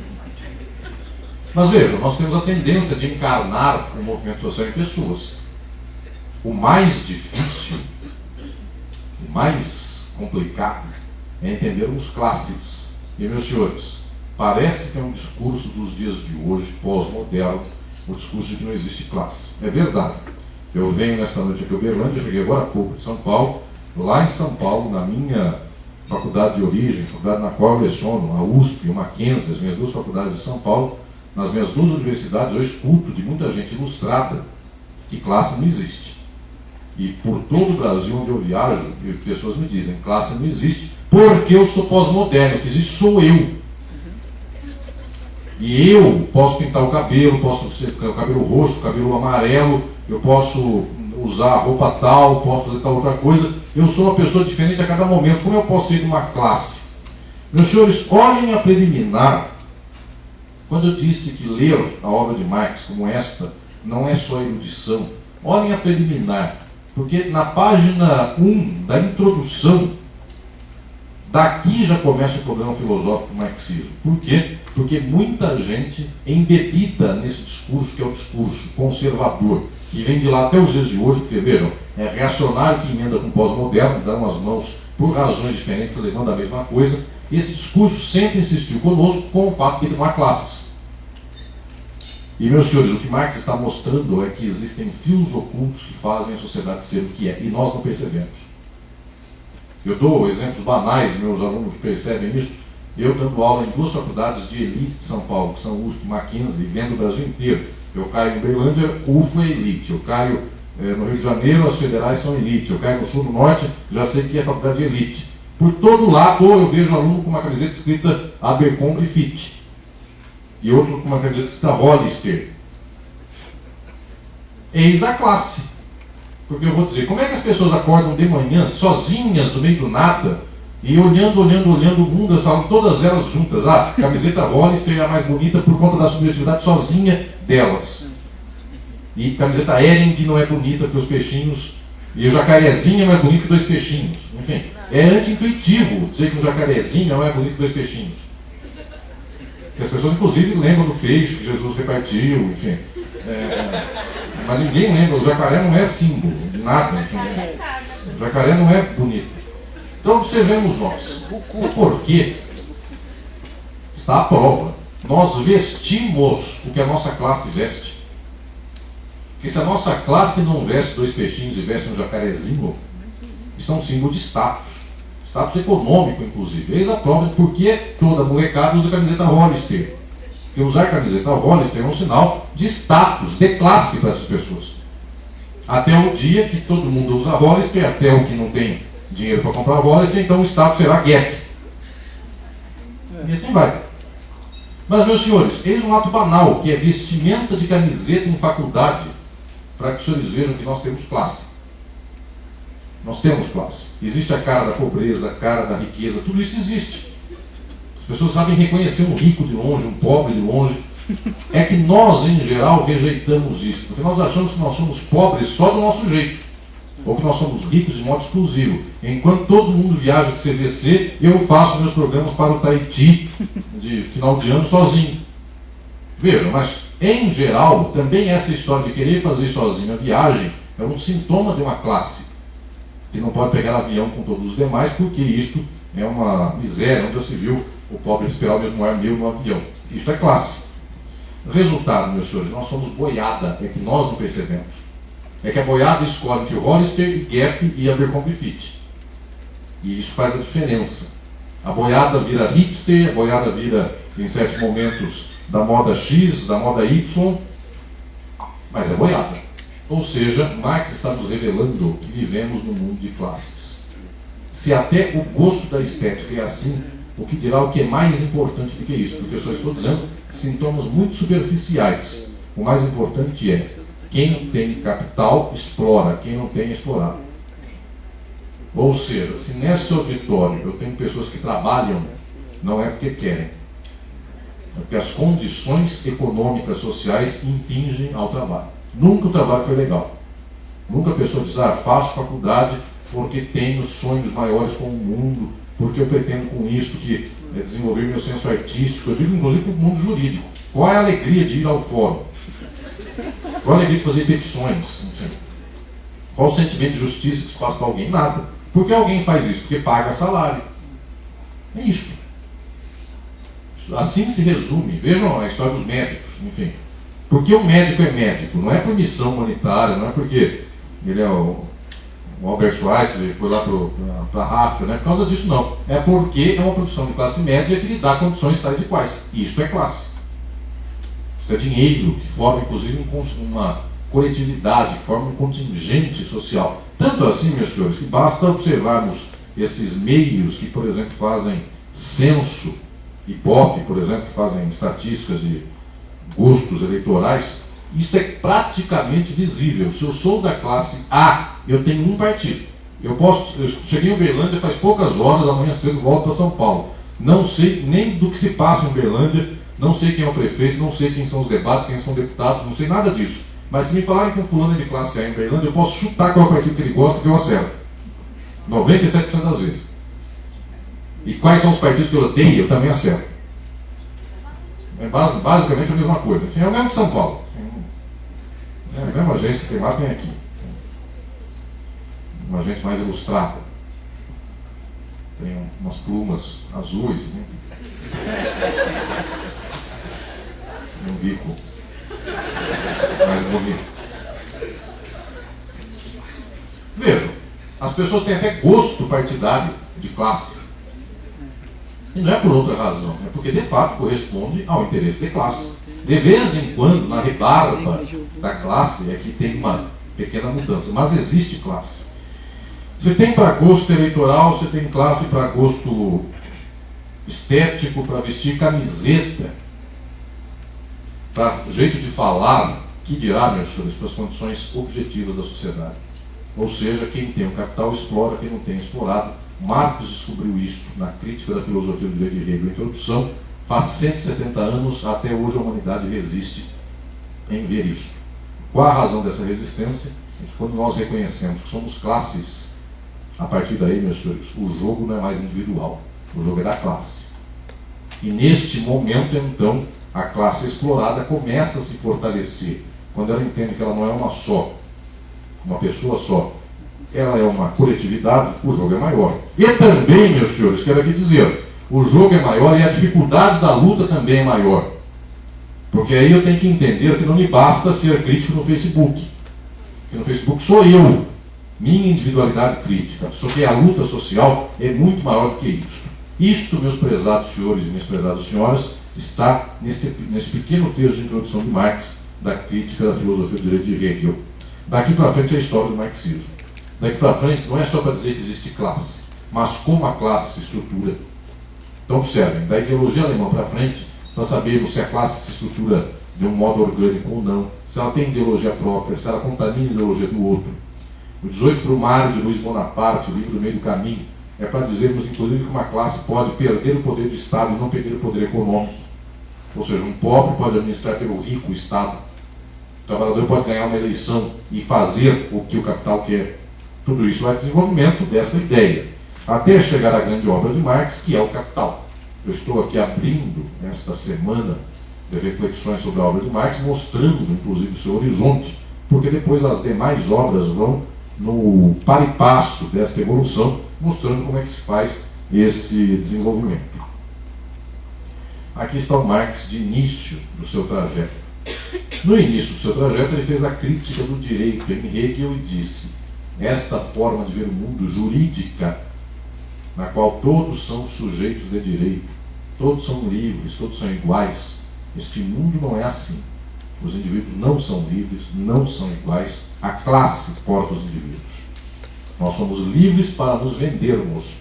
Mas vejam, nós temos a tendência de encarnar o movimento social em pessoas. O mais difícil, o mais complicado, é entendermos classes. E, meus senhores, parece que é um discurso dos dias de hoje, pós-moderno, o discurso de que não existe classe. É verdade. Eu venho nesta noite aqui em Uberlândia, cheguei agora há pouco de São Paulo. Lá em São Paulo, na minha faculdade de origem, faculdade na qual eu leciono, a USP e o Mackenzie, as minhas duas faculdades de São Paulo, nas minhas duas universidades, eu escuto de muita gente ilustrada que classe não existe. E por todo o Brasil onde eu viajo, pessoas me dizem, classe não existe, porque eu sou pós-moderno, o que existe sou eu. E eu posso pintar o cabelo, posso ter o cabelo roxo, o cabelo amarelo, eu posso usar roupa tal, posso fazer tal outra coisa. Eu sou uma pessoa diferente a cada momento. Como eu posso ser de uma classe? Meus senhores, olhem a preliminar. Quando eu disse que ler a obra de Marx como esta não é só erudição, olhem a preliminar. Porque na página 1 da introdução, daqui já começa o problema filosófico do marxismo. Por quê? Porque muita gente embebida nesse discurso, que é o discurso conservador, que vem de lá até os dias de hoje, porque vejam, é reacionário que emenda com pós-moderno, dão as mãos por razões diferentes, levando a mesma coisa. Esse discurso sempre insistiu conosco com o fato de que não há classes. E, meus senhores, o que Marx está mostrando é que existem fios ocultos que fazem a sociedade ser o que é, e nós não percebemos. Eu dou exemplos banais, meus alunos percebem isso. Eu dando aula em duas faculdades de elite de São Paulo, que são USP e Mackenzie, vendo o Brasil inteiro. Eu caio em Uberlândia, UFA é elite. Eu caio no Rio de Janeiro, as federais são elite. Eu caio no Sul, no Norte, já sei que é faculdade de elite. Por todo lado eu vejo aluno com uma camiseta escrita Abercrombie Fitch. E outro com uma camiseta escrita Hollister. Eis a classe. Porque eu vou dizer, como é que as pessoas acordam de manhã, sozinhas, no meio do nada, e olhando o mundo, elas falam todas elas juntas, camiseta Hollister é a mais bonita por conta da subjetividade sozinha delas. E camiseta Hering não é bonita porque os peixinhos, e o jacarezinho é mais bonito que dois peixinhos. Enfim, é anti-intuitivo dizer que um jacarezinho não é bonito que dois peixinhos. Porque as pessoas, inclusive, lembram do peixe que Jesus repartiu, enfim. Mas ninguém lembra, o jacaré não é símbolo de nada, enfim. O jacaré não é bonito. Então observemos nós. O porquê está à prova. Nós vestimos o que a nossa classe veste. Porque se a nossa classe não veste dois peixinhos e veste um jacarezinho, isso é um símbolo de status. Status econômico, inclusive. Eis a prova de por que toda molecada usa camiseta Hollister. Porque usar camiseta Hollister é um sinal de status, de classe para essas pessoas. Até o dia que todo mundo usa Hollister, até o que não tem dinheiro para comprar Hollister, então o status será Gap. E assim vai. Mas, meus senhores, eis um ato banal, que é vestimenta de camiseta em faculdade, para que os senhores vejam que nós temos classe. Nós temos classe. Existe a cara da pobreza, a cara da riqueza, tudo isso existe. As pessoas sabem reconhecer um rico de longe, um pobre de longe. É que nós, em geral, rejeitamos isso, porque nós achamos que nós somos pobres só do nosso jeito, ou que nós somos ricos de modo exclusivo. Enquanto todo mundo viaja de CVC, eu faço meus programas para o Tahiti de final de ano sozinho. Vejam, mas Em geral, também essa história de querer fazer sozinho a viagem é um sintoma de uma classe que não pode pegar avião com todos os demais, porque isto é uma miséria, onde já se viu o pobre esperar o mesmo ar meu no avião. Isto é classe. Resultado, meus senhores, nós somos boiada, é que nós não percebemos. É que a boiada escolhe entre o Hollister, Gap e Abercrombie Fitch. E isso faz a diferença. A boiada vira hipster, a boiada vira, em certos momentos, da moda X, da moda Y, mas é boiada. Ou seja, Marx está nos revelando que vivemos num mundo de classes. Se até o gosto da estética é assim, o que dirá o que é mais importante do que isso? Porque eu só estou dizendo sintomas muito superficiais. O mais importante é quem tem capital explora, quem não tem é explorado. Ou seja, se neste auditório eu tenho pessoas que trabalham, não é porque querem. É porque as condições econômicas, sociais impingem ao trabalho. Nunca o trabalho foi legal. Nunca a pessoa diz, faço faculdade porque tenho sonhos maiores com o mundo, porque eu pretendo com isso que desenvolver meu senso artístico. Eu digo inclusive para o mundo jurídico. Qual é a alegria de ir ao fórum? Qual a alegria de fazer petições? Enfim. Qual o sentimento de justiça que se passa para alguém? Nada. Por que alguém faz isso? Porque paga salário. É isso. Assim se resume. Vejam a história dos médicos, enfim. Porque o médico é médico, não é por missão humanitária, não é porque ele é o Albert Schweitzer, foi lá para a África, não é por causa disso não. É porque é uma profissão de classe média que lhe dá condições tais e quais. E isso é classe. Isso é dinheiro, que forma inclusive uma coletividade, que forma um contingente social. Tanto assim, meus senhores, que basta observarmos esses meios que, por exemplo, fazem censo, Ibope, por exemplo, que fazem estatísticas de gostos eleitorais, isso é praticamente visível. Se eu sou da classe A, eu tenho um partido. Eu cheguei em Uberlândia faz poucas horas, amanhã cedo volto para São Paulo. Não sei nem do que se passa em Uberlândia, não sei quem é o prefeito, não sei quem são os debates, quem são deputados, não sei nada disso. Mas se me falarem que um fulano é de classe A em Uberlândia, eu posso chutar qual é o partido que ele gosta, que eu acerto. 97% das vezes. E quais são os partidos que eu odeio, eu também acerto. É basicamente a mesma coisa. Enfim, é o mesmo de São Paulo. É a mesma gente que tem lá, tem aqui. Uma gente mais ilustrada. Tem umas plumas azuis, né? Um bico mais bonito. Vejam, as pessoas têm até gosto partidário de classe. E não é por outra razão, é porque de fato corresponde ao interesse de classe. De vez em quando, na rebarba da classe, é que tem uma pequena mudança, mas existe classe. Você tem para gosto eleitoral, você tem classe para gosto estético, para vestir camiseta, para jeito de falar, que dirá, meus senhores, para as condições objetivas da sociedade. Ou seja, quem tem o capital explora, quem não tem explorado. Marx descobriu isso na Crítica da Filosofia do Direito de Hegel, introdução. Faz 170 anos, até hoje a humanidade resiste em ver isso. Qual a razão dessa resistência? É que quando nós reconhecemos que somos classes, a partir daí, meus senhores, o jogo não é mais individual, o jogo é da classe. E neste momento, então, a classe explorada começa a se fortalecer, quando ela entende que ela não é uma pessoa só, ela é uma coletividade, o jogo é maior. E também, meus senhores, quero aqui dizer, o jogo é maior e a dificuldade da luta também é maior. Porque aí eu tenho que entender que não me basta ser crítico no Facebook. Porque no Facebook sou eu, minha individualidade crítica. Só que a luta social é muito maior do que isso. Isto, meus prezados senhores e minhas prezadas senhoras, está nesse pequeno texto de introdução de Marx, da Crítica da Filosofia do Direito de Hegel. Daqui para frente é a história do marxismo. Daqui para frente não é só para dizer que existe classe, mas como a classe se estrutura. Então observem, da ideologia alemã para frente, para sabermos se a classe se estrutura de um modo orgânico ou não, se ela tem ideologia própria, se ela contamina a ideologia do outro. O 18 para o Mar, de Luiz Bonaparte, o livro do meio do caminho, é para dizermos inclusive que uma classe pode perder o poder do Estado e não perder o poder econômico. Ou seja, um pobre pode administrar pelo rico o Estado. O trabalhador pode ganhar uma eleição e fazer o que o capital quer. Tudo isso é desenvolvimento dessa ideia, até chegar à grande obra de Marx, que é o Capital. Eu estou aqui abrindo, nesta semana, de reflexões sobre a obra de Marx, mostrando, inclusive, o seu horizonte, porque depois as demais obras vão no par e passo desta evolução, mostrando como é que se faz esse desenvolvimento. Aqui está o Marx de início do seu trajeto. No início do seu trajeto, ele fez a crítica do direito em Hegel e disse: esta forma de ver o mundo jurídica, na qual todos são sujeitos de direito, todos são livres, todos são iguais, este mundo não é assim. Os indivíduos não são livres, não são iguais, a classe porta os indivíduos. Nós somos livres para nos vendermos,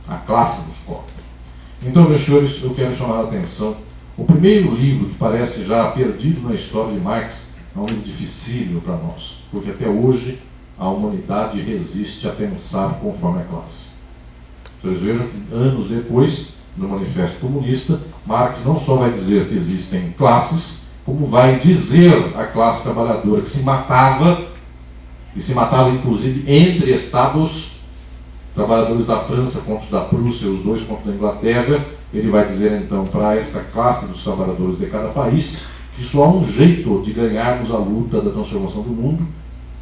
a classe nos corta. Então, meus senhores, eu quero chamar a atenção. O primeiro livro que parece já perdido na história de Marx é um livro dificílimo para nós, porque até hoje a humanidade resiste a pensar conforme a classe. Vocês vejam que anos depois, no Manifesto Comunista, Marx não só vai dizer que existem classes, como vai dizer à classe trabalhadora que se matava, e se matava inclusive entre estados, trabalhadores da França contra os da Prússia, os dois contra a Inglaterra. Ele vai dizer então para esta classe dos trabalhadores de cada país que só há um jeito de ganharmos a luta da transformação do mundo,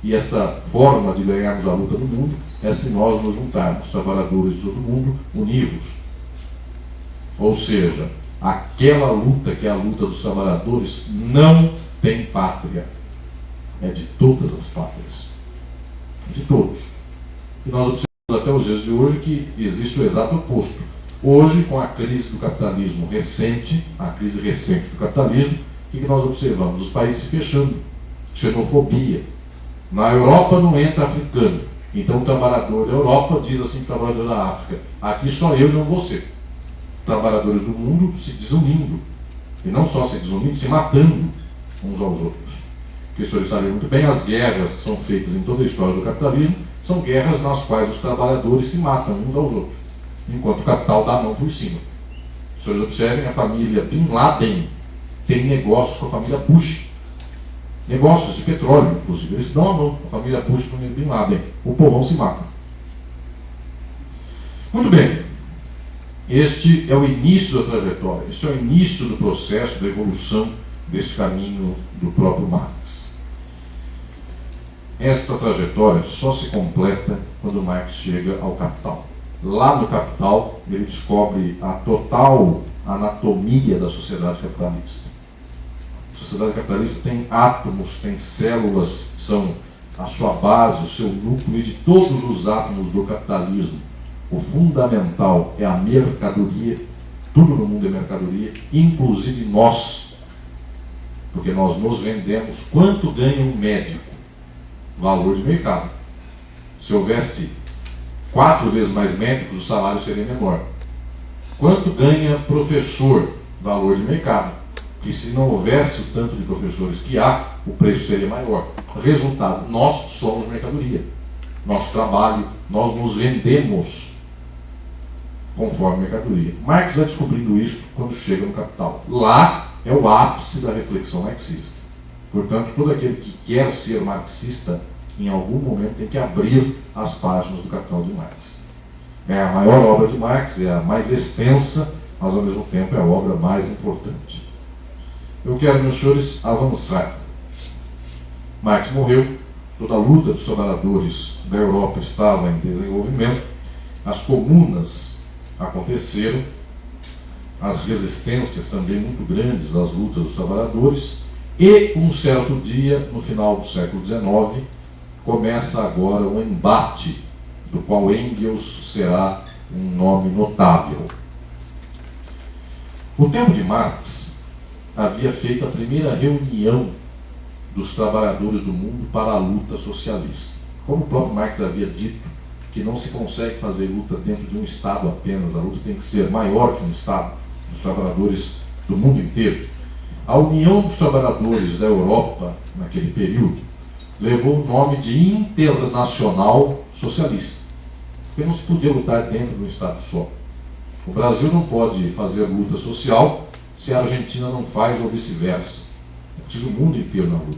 e esta forma de ganharmos a luta do mundo é se nós nos juntarmos, trabalhadores de todo mundo, univos. Ou seja, aquela luta que é a luta dos trabalhadores não tem pátria, é de todas as pátrias, de todos. E nós observamos até os dias de hoje que existe o exato oposto. Hoje, com a crise do capitalismo recente, a crise recente do capitalismo, o que nós observamos? Os países se fechando, xenofobia. Na Europa não entra africano, então o trabalhador da Europa diz assim para o trabalhador da África: aqui só eu e não você. Trabalhadores do mundo se desunindo, e não só se desunindo, se matando uns aos outros. Porque os senhores sabem muito bem, as guerras que são feitas em toda a história do capitalismo são guerras nas quais os trabalhadores se matam uns aos outros, enquanto o capital dá a mão por cima. Os senhores observem, a família Bin Laden tem negócios com a família Bush, negócios de petróleo, inclusive. Eles dão a mão, a família Bush e a família Bin Laden. O povão se mata. Muito bem. Este é o início da trajetória, este é o início do processo da evolução deste caminho do próprio Marx. Esta trajetória só se completa quando Marx chega ao Capital. Lá no Capital, ele descobre a total anatomia da sociedade capitalista. A sociedade capitalista tem átomos, tem células, que são a sua base, o seu núcleo, e de todos os átomos do capitalismo, o fundamental é a mercadoria. Tudo no mundo é mercadoria, inclusive nós, porque nós nos vendemos. Quanto ganha um médico? Valor de mercado. Se houvesse 4 vezes mais médicos, o salário seria menor. Quanto ganha professor? Valor de mercado. Porque se não houvesse o tanto de professores que há, o preço seria maior. Resultado, nós somos mercadoria. Nosso trabalho, nós nos vendemos conforme mercadoria. Marx vai descobrindo isso quando chega no Capital. Lá é o ápice da reflexão marxista. Portanto, todo aquele que quer ser marxista, em algum momento tem que abrir as páginas do Capital de Marx. É a maior obra de Marx, é a mais extensa, mas ao mesmo tempo é a obra mais importante. Eu quero, meus senhores, avançar. Marx morreu, toda a luta dos trabalhadores da Europa estava em desenvolvimento, as comunas aconteceram, as resistências também muito grandes às lutas dos trabalhadores, e um certo dia, no final do século XIX, começa agora um embate, do qual Engels será um nome notável. No tempo de Marx, havia feito a primeira reunião dos trabalhadores do mundo para a luta socialista. Como o próprio Marx havia dito, que não se consegue fazer luta dentro de um Estado apenas, a luta tem que ser maior que um Estado, dos trabalhadores do mundo inteiro. A União dos Trabalhadores da Europa, naquele período, levou o nome de Internacional Socialista, porque não se podia lutar dentro de um Estado só. O Brasil não pode fazer luta social se a Argentina não faz ou vice-versa. É preciso o mundo inteiro na luta.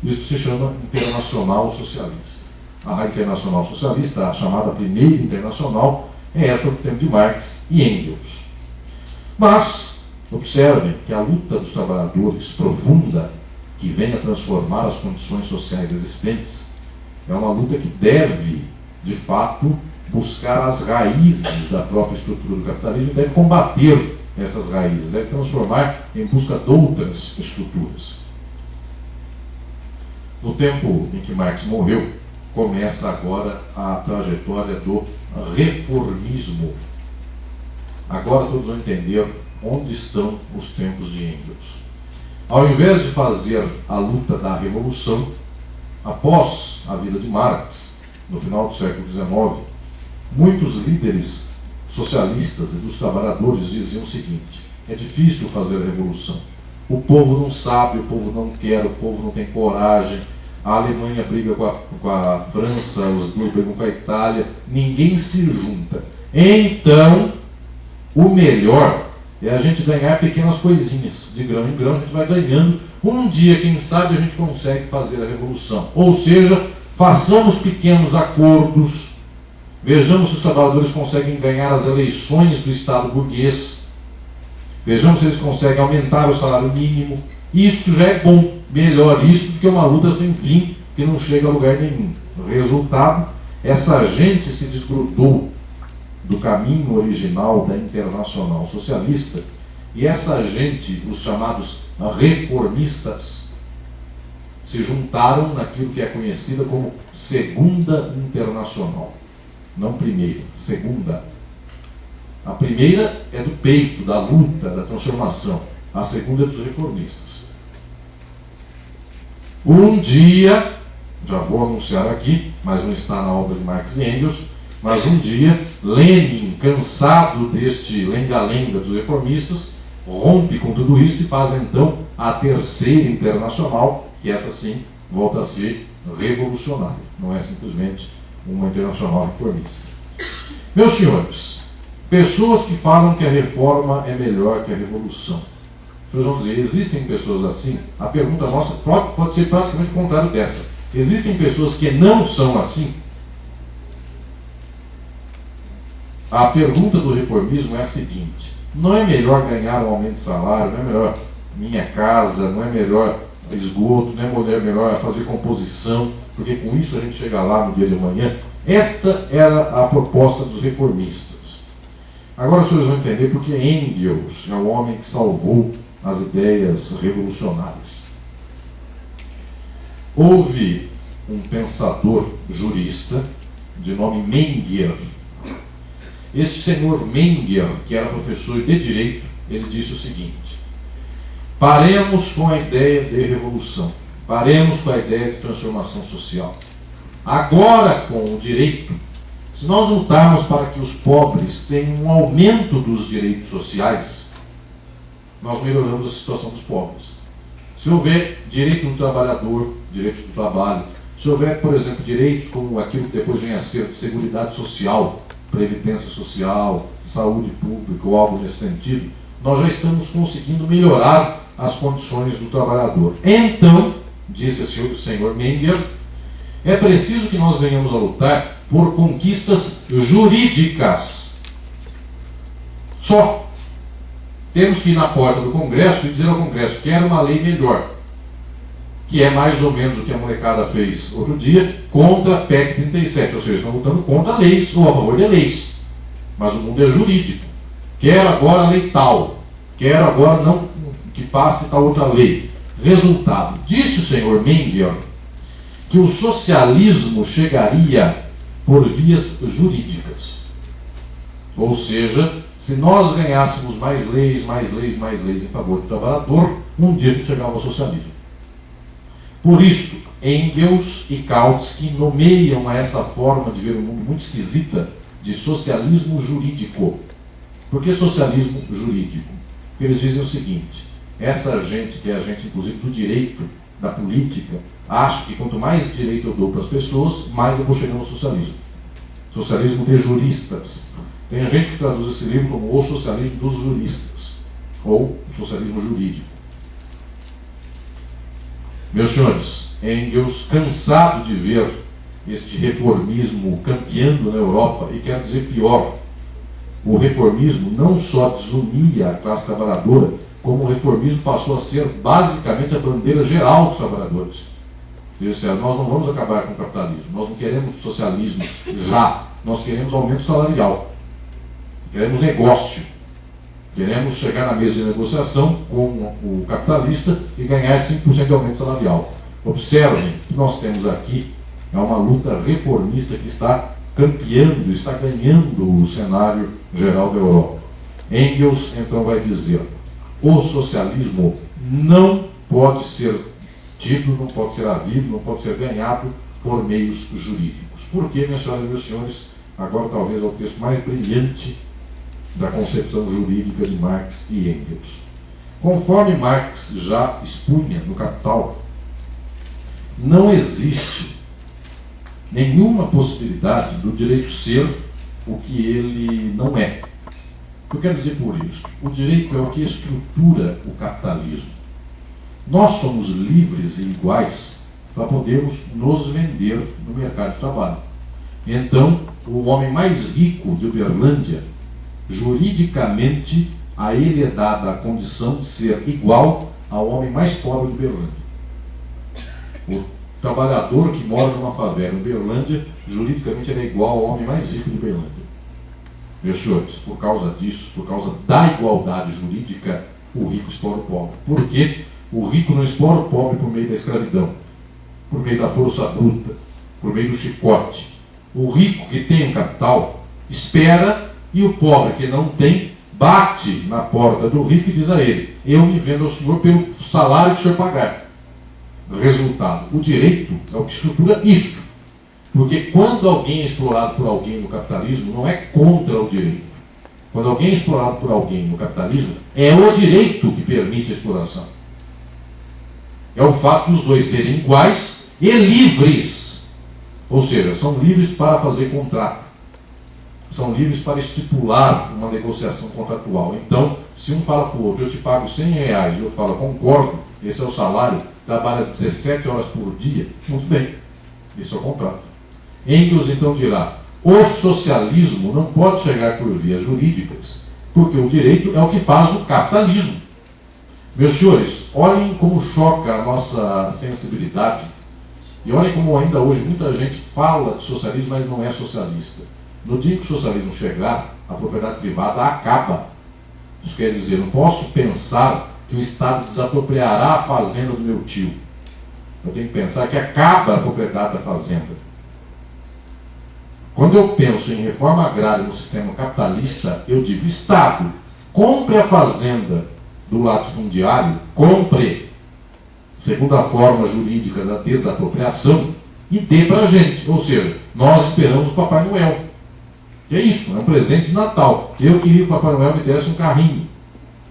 Isso se chama Internacional Socialista. A Internacional Socialista, a chamada Primeira Internacional, é essa do tempo de Marx e Engels. Mas Observem que a luta dos trabalhadores profunda, que vem a transformar as condições sociais existentes, é uma luta que deve, de fato, buscar as raízes da própria estrutura do capitalismo e deve combater essas raízes, deve transformar em busca de outras estruturas. No tempo em que Marx morreu, começa agora a trajetória do reformismo. Agora todos vão entender onde estão os tempos de Engels. Ao invés de fazer a luta da revolução, após a vida de Marx, no final do século XIX, muitos líderes socialistas e dos trabalhadores diziam o seguinte: é difícil fazer a revolução. O povo não sabe, o povo não quer, o povo não tem coragem. A Alemanha briga com a França, os dois brigam com a Itália, ninguém se junta. Então, o melhor é a gente ganhar pequenas coisinhas, de grão em grão, a gente vai ganhando. Um dia, quem sabe, a gente consegue fazer a revolução. Ou seja, façamos pequenos acordos, vejamos se os trabalhadores conseguem ganhar as eleições do Estado burguês, vejamos se eles conseguem aumentar o salário mínimo. Isto já é bom, melhor isto do que uma luta sem fim que não chega a lugar nenhum. O resultado, essa gente se desgrudou do caminho original da Internacional Socialista, e essa gente, os chamados reformistas, se juntaram naquilo que é conhecida como Segunda Internacional. Não primeira, segunda. A primeira é do peito, da luta, da transformação. A segunda é dos reformistas. Um dia, já vou anunciar aqui, mas não está na obra de Marx e Engels, mas um dia, Lenin, cansado deste lenga-lenga dos reformistas, rompe com tudo isso e faz então a Terceira Internacional, que essa sim volta a ser revolucionária, não é simplesmente uma internacional reformista. Meus senhores, pessoas que falam que a reforma é melhor que a revolução. Vocês vão dizer, existem pessoas assim? A pergunta nossa pode ser praticamente o contrário dessa. Existem pessoas que não são assim? A pergunta do reformismo é a seguinte: não é melhor ganhar um aumento de salário, não é melhor minha casa, não é melhor esgoto, não é melhor fazer composição, porque com isso a gente chega lá no dia de amanhã? Esta era a proposta dos reformistas. Agora os senhores vão entender porque Engels é o homem que salvou as ideias revolucionárias. Houve um pensador jurista de nome Menger. Este senhor Menger, que era professor de direito, ele disse o seguinte: paremos com a ideia de revolução, paremos com a ideia de transformação social. Agora, com o direito, se nós lutarmos para que os pobres tenham um aumento dos direitos sociais, nós melhoramos a situação dos pobres. Se houver direito do trabalhador, direitos do trabalho, se houver, por exemplo, direitos como aquilo que depois vem a ser seguridade social, previdência social, saúde pública ou algo nesse sentido, nós já estamos conseguindo melhorar as condições do trabalhador. Então, disse o senhor Menger, é preciso que nós venhamos a lutar por conquistas jurídicas. Só. Temos que ir na porta do Congresso e dizer ao Congresso: quero uma lei melhor, que é mais ou menos o que a molecada fez outro dia contra a PEC 37, ou seja, estão lutando contra leis ou a favor de leis, mas o mundo é jurídico. Quero agora a lei tal, quero agora não que passe tal outra lei. Resultado, disse o senhor Menger que o socialismo chegaria por vias jurídicas, ou seja, se nós ganhássemos mais leis em favor do trabalhador, um dia a gente chegava ao socialismo. Por isso, Engels e Kautsky nomeiam a essa forma de ver o mundo muito esquisita de socialismo jurídico. Por que socialismo jurídico? Porque eles dizem o seguinte: essa gente, que é a gente inclusive do direito, da política, acha que quanto mais direito eu dou para as pessoas, mais eu vou chegando ao socialismo. Socialismo de juristas. Tem gente que traduz esse livro como o socialismo dos juristas, ou o socialismo jurídico. Meus senhores, Engels, cansado de ver este reformismo campeando na Europa, e quero dizer pior, o reformismo não só desunia a classe trabalhadora, como o reformismo passou a ser basicamente a bandeira geral dos trabalhadores. Eles disseram, nós não vamos acabar com o capitalismo, nós não queremos socialismo já, nós queremos aumento salarial, queremos negócio, queremos chegar na mesa de negociação com o capitalista e ganhar 5% de aumento salarial. Observem que nós temos aqui uma luta reformista que está campeando, está ganhando o cenário geral da Europa. Engels, então, vai dizer, o socialismo não pode ser tido, não pode ser havido, não pode ser ganhado por meios jurídicos. Por que, minhas senhoras e meus senhores, agora talvez é o texto mais brilhante da concepção jurídica de Marx e Engels. Conforme Marx já expunha no Capital, não existe nenhuma possibilidade do direito ser o que ele não é. O que eu quero dizer por isso? O direito é o que estrutura o capitalismo. Nós somos livres e iguais para podermos nos vender no mercado de trabalho. Então, o homem mais rico de Uberlândia, juridicamente, a ele é dada a condição de ser igual ao homem mais pobre de Uberlândia. O trabalhador que mora numa favela em Uberlândia, juridicamente ele é igual ao homem mais rico de Uberlândia. Meus senhores, por causa disso, por causa da igualdade jurídica, o rico explora o pobre. Por quê? O rico não explora o pobre por meio da escravidão, por meio da força bruta, por meio do chicote. O rico que tem um capital espera, e o pobre que não tem bate na porta do rico e diz a ele, eu me vendo ao senhor pelo salário que o senhor pagar. Resultado, o direito é o que estrutura isto. Porque quando alguém é explorado por alguém no capitalismo, não é contra o direito. Quando alguém é explorado por alguém no capitalismo, é o direito que permite a exploração. É o fato dos dois serem iguais e livres. Ou seja, são livres para fazer contrato. São livres para estipular uma negociação contratual. Então, se um fala para o outro, eu te pago R$100, e eu falo, concordo, esse é o salário, trabalha 17 horas por dia, muito bem, esse é o contrato. Engels então dirá, o socialismo não pode chegar por vias jurídicas, porque o direito é o que faz o capitalismo. Meus senhores, olhem como choca a nossa sensibilidade, e olhem como ainda hoje muita gente fala de socialismo, mas não é socialista. No dia que o socialismo chegar, a propriedade privada acaba. Isso quer dizer, não posso pensar que o Estado desapropriará a fazenda do meu tio. Eu tenho que pensar que acaba a propriedade da fazenda. Quando eu penso em reforma agrária no sistema capitalista, eu digo, Estado, compre a fazenda do latifundiário, compre, segundo a forma jurídica da desapropriação, e dê para a gente. Ou seja, nós esperamos o Papai Noel. Que é isso, é um presente de Natal. Eu queria que o Papai Noel me desse um carrinho.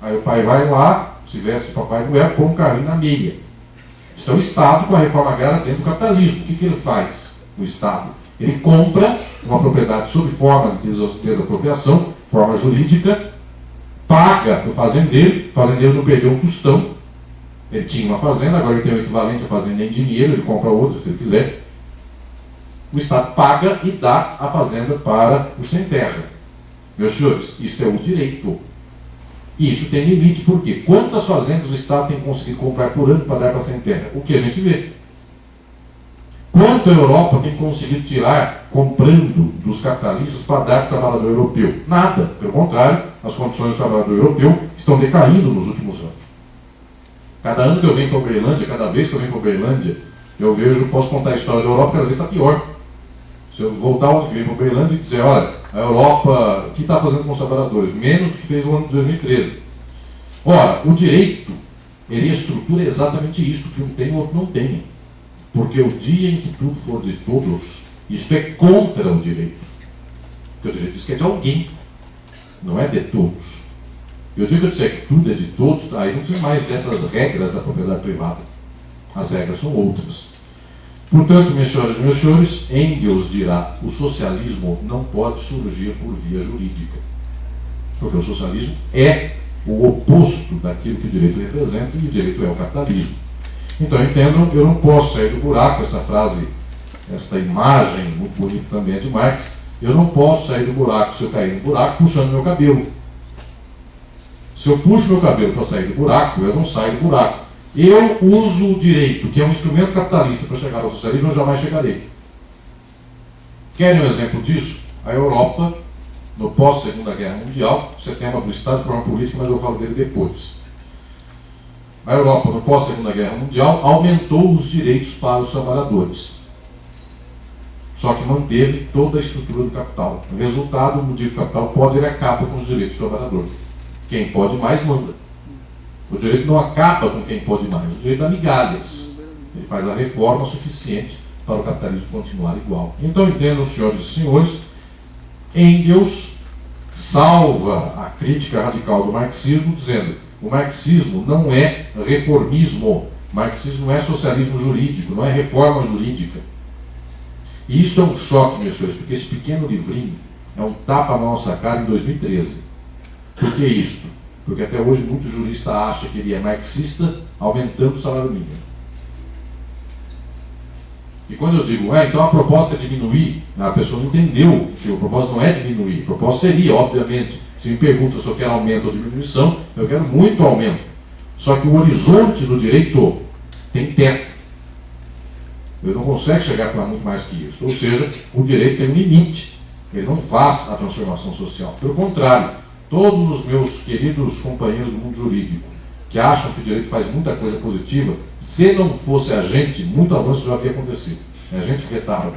Aí o pai vai lá, se veste o Papai Noel, põe um carrinho na meia. Isso é o Estado com a reforma agrária dentro do capitalismo. O que ele faz, o Estado? Ele compra uma propriedade sob forma de desapropriação, forma jurídica, paga o fazendeiro não perdeu um tostão. Ele tinha uma fazenda, agora ele tem o equivalente à fazenda em dinheiro, ele compra outra se ele quiser. O Estado paga e dá a fazenda para o sem terra. Meus senhores, isso é o direito. E isso tem limite, por quê? Quantas fazendas o Estado tem conseguido comprar por ano para dar para sem terra? O que a gente vê. Quanto a Europa tem conseguido tirar, comprando dos capitalistas para dar para o trabalhador europeu? Nada. Pelo contrário, as condições do trabalhador europeu estão decaindo nos últimos anos. Cada ano que eu venho para a Uberlândia, cada vez que eu venho para a Uberlândia, eu vejo, posso contar a história da Europa, cada vez está pior. Se eu voltar o ano que vem para a Uberlândia e dizer, olha, a Europa, o que está fazendo com os trabalhadores? Menos do que fez o ano de 2013. Ora, o direito, ele estrutura exatamente isso, que um tem, o outro não tem. Porque o dia em que tudo for de todos, isso é contra o direito. Porque o direito diz que é de alguém, não é de todos. E o dia que eu disser que tudo é de todos, aí não precisa mais dessas regras da propriedade privada. As regras são outras. Portanto, minhas senhoras e meus senhores, Engels dirá, o socialismo não pode surgir por via jurídica. Porque o socialismo é o oposto daquilo que o direito representa, e o direito é o capitalismo. Então, entendam, eu não posso sair do buraco, essa frase, esta imagem muito bonita também é de Marx, Eu não posso sair do buraco, se eu cair no buraco, puxando meu cabelo. Se eu puxo meu cabelo para sair do buraco, eu não saio do buraco. Eu uso o direito, que é um instrumento capitalista, para chegar ao socialismo, eu jamais chegarei. Querem um exemplo disso? A Europa, no pós-Segunda Guerra Mundial, você tem uma do Estado de forma política, mas eu falo dele depois. A Europa, no pós-Segunda Guerra Mundial, aumentou os direitos para os trabalhadores. Só que manteve toda a estrutura do capital. O resultado, o dito capital pode e acaba com os direitos do trabalhador. Quem pode mais, manda. O direito não acaba com quem pode mais. O direito dá migalhas. Ele faz a reforma suficiente para o capitalismo continuar igual. Então, entendam, senhoras e senhores, Engels salva a crítica radical do marxismo, dizendo: o marxismo não é reformismo, o marxismo não é socialismo jurídico, não é reforma jurídica. E isso é um choque, meus senhores, porque esse pequeno livrinho é um tapa na nossa cara em 2013. Por que isso? Porque até hoje muito jurista acha que ele é marxista aumentando o salário mínimo. E quando eu digo, então a proposta é diminuir, a pessoa não entendeu que a proposta não é diminuir. A proposta seria, obviamente, se me perguntam se eu quero aumento ou diminuição, eu quero muito aumento. Só que o horizonte do direito tem teto. Ele não consegue chegar para muito mais que isso. Ou seja, o direito tem um limite. Ele não faz a transformação social. Pelo contrário, todos os meus queridos companheiros do mundo jurídico que acham que o direito faz muita coisa positiva, se não fosse a gente, muito avanço já havia acontecido. É a gente que retarda.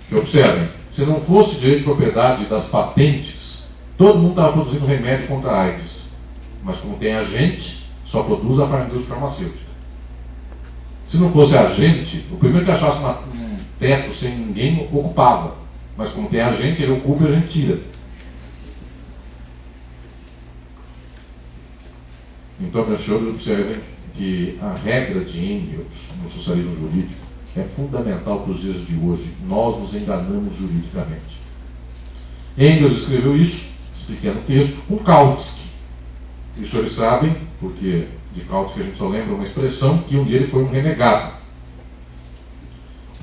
Que observem, se não fosse direito de propriedade das patentes, todo mundo estava produzindo remédio contra a AIDS. Mas como tem a gente, só produz a indústria farmacêutica. Se não fosse a gente, o primeiro que achasse um teto sem ninguém ocupava. Mas como tem a gente, ele ocupa e a gente tira. Então, meus senhores, observem que a regra de Engels no socialismo jurídico é fundamental para os dias de hoje. Nós nos enganamos juridicamente. Engels escreveu isso, esse pequeno texto, com Kautsky. E os senhores sabem, porque de Kautsky a gente só lembra uma expressão, que um dia ele foi um renegado.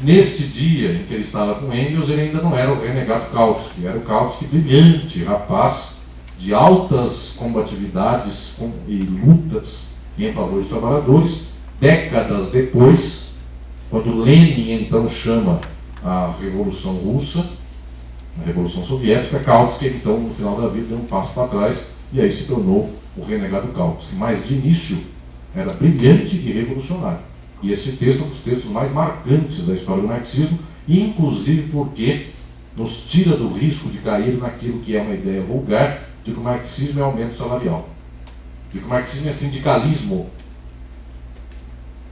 Neste dia em que ele estava com Engels, ele ainda não era o renegado Kautsky, era o Kautsky brilhante, rapaz, de altas combatividades e lutas em favor dos trabalhadores. Décadas depois, quando Lenin então chama a Revolução Russa, a Revolução Soviética, Kautsky então no final da vida deu um passo para trás e aí se tornou o renegado Kautsky. Mas de início era brilhante e revolucionário. E esse texto é um dos textos mais marcantes da história do marxismo, inclusive porque nos tira do risco de cair naquilo que é uma ideia vulgar de que o marxismo é aumento salarial, de que o marxismo é sindicalismo.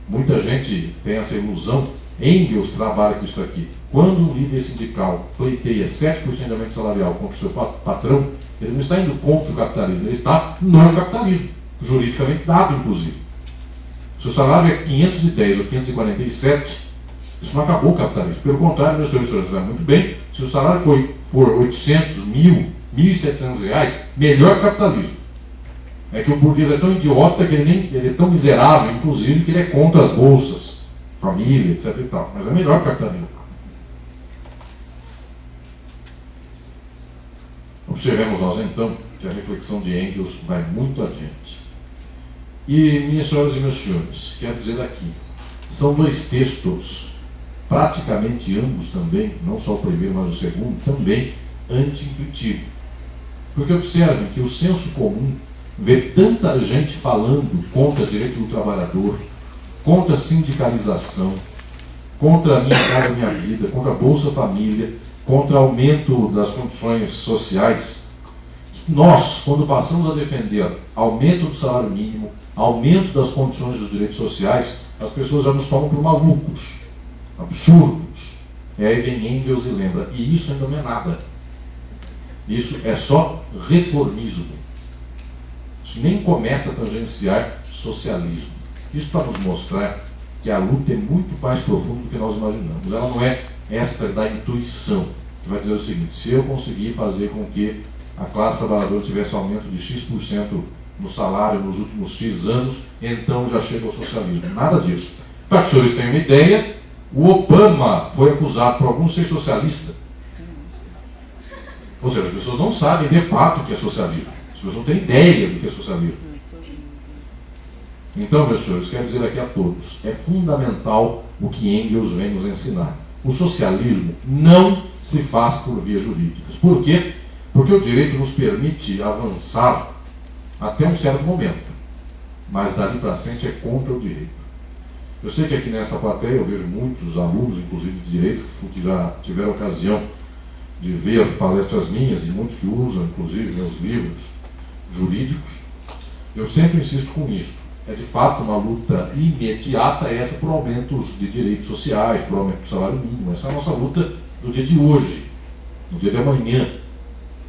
Muita gente tem essa ilusão. Engels trabalha com isso aqui. Quando um líder sindical pleiteia 7% de aumento salarial contra o seu patrão, ele não está indo contra o capitalismo, ele está no capitalismo, juridicamente dado, inclusive. Se o salário é 510 ou 547, isso não acabou o capitalismo. Pelo contrário, meus senhores sabem muito bem, se o salário for 800, 1.000, 1.700 reais, melhor que o capitalismo. É que o burguês é tão idiota que ele é tão miserável, inclusive, que ele é contra as bolsas, família, etc. e tal. Mas é melhor que o capitalismo. Observemos nós, então, que a reflexão de Engels vai muito adiante. E, minhas senhoras e meus senhores, quero dizer aqui, são dois textos, praticamente ambos também, não só o primeiro, mas o segundo, também anti-intuitivo. Porque observem que o senso comum vê tanta gente falando contra o direito do trabalhador, contra a sindicalização, contra a Minha Casa Minha Vida, contra a Bolsa Família, contra o aumento das condições sociais. Nós, quando passamos a defender aumento do salário mínimo, aumento das condições dos direitos sociais, as pessoas já nos tomam por malucos, absurdos. E aí vem Engels e lembra, e isso ainda não é nada. Isso é só reformismo. Isso nem começa a tangenciar socialismo. Isso para nos mostrar que a luta é muito mais profunda do que nós imaginamos. Ela não é esta da intuição, que vai dizer o seguinte: se eu conseguir fazer com que a classe trabalhadora tivesse aumento de X% no salário nos últimos X anos, então já chega ao socialismo. Nada disso. Para que os senhores tenham uma ideia, O Obama foi acusado por alguns de ser socialista. Ou seja, as pessoas não sabem de fato o que é socialismo. As pessoas não têm ideia do que é socialismo. Então, meus senhores, quero dizer aqui a todos, é fundamental o que Engels vem nos ensinar. O socialismo não se faz por vias jurídicas. Por quê? Porque o direito nos permite avançar até um certo momento, mas dali para frente é contra o direito. Eu sei que aqui nessa plateia eu vejo muitos alunos, inclusive de direito, que já tiveram ocasião de ver palestras minhas, e muitos que usam, inclusive, meus livros jurídicos. Eu sempre insisto com isso. É de fato uma luta imediata essa por aumentos de direitos sociais, por aumento do salário mínimo. Essa é a nossa luta do dia de hoje, no dia de amanhã.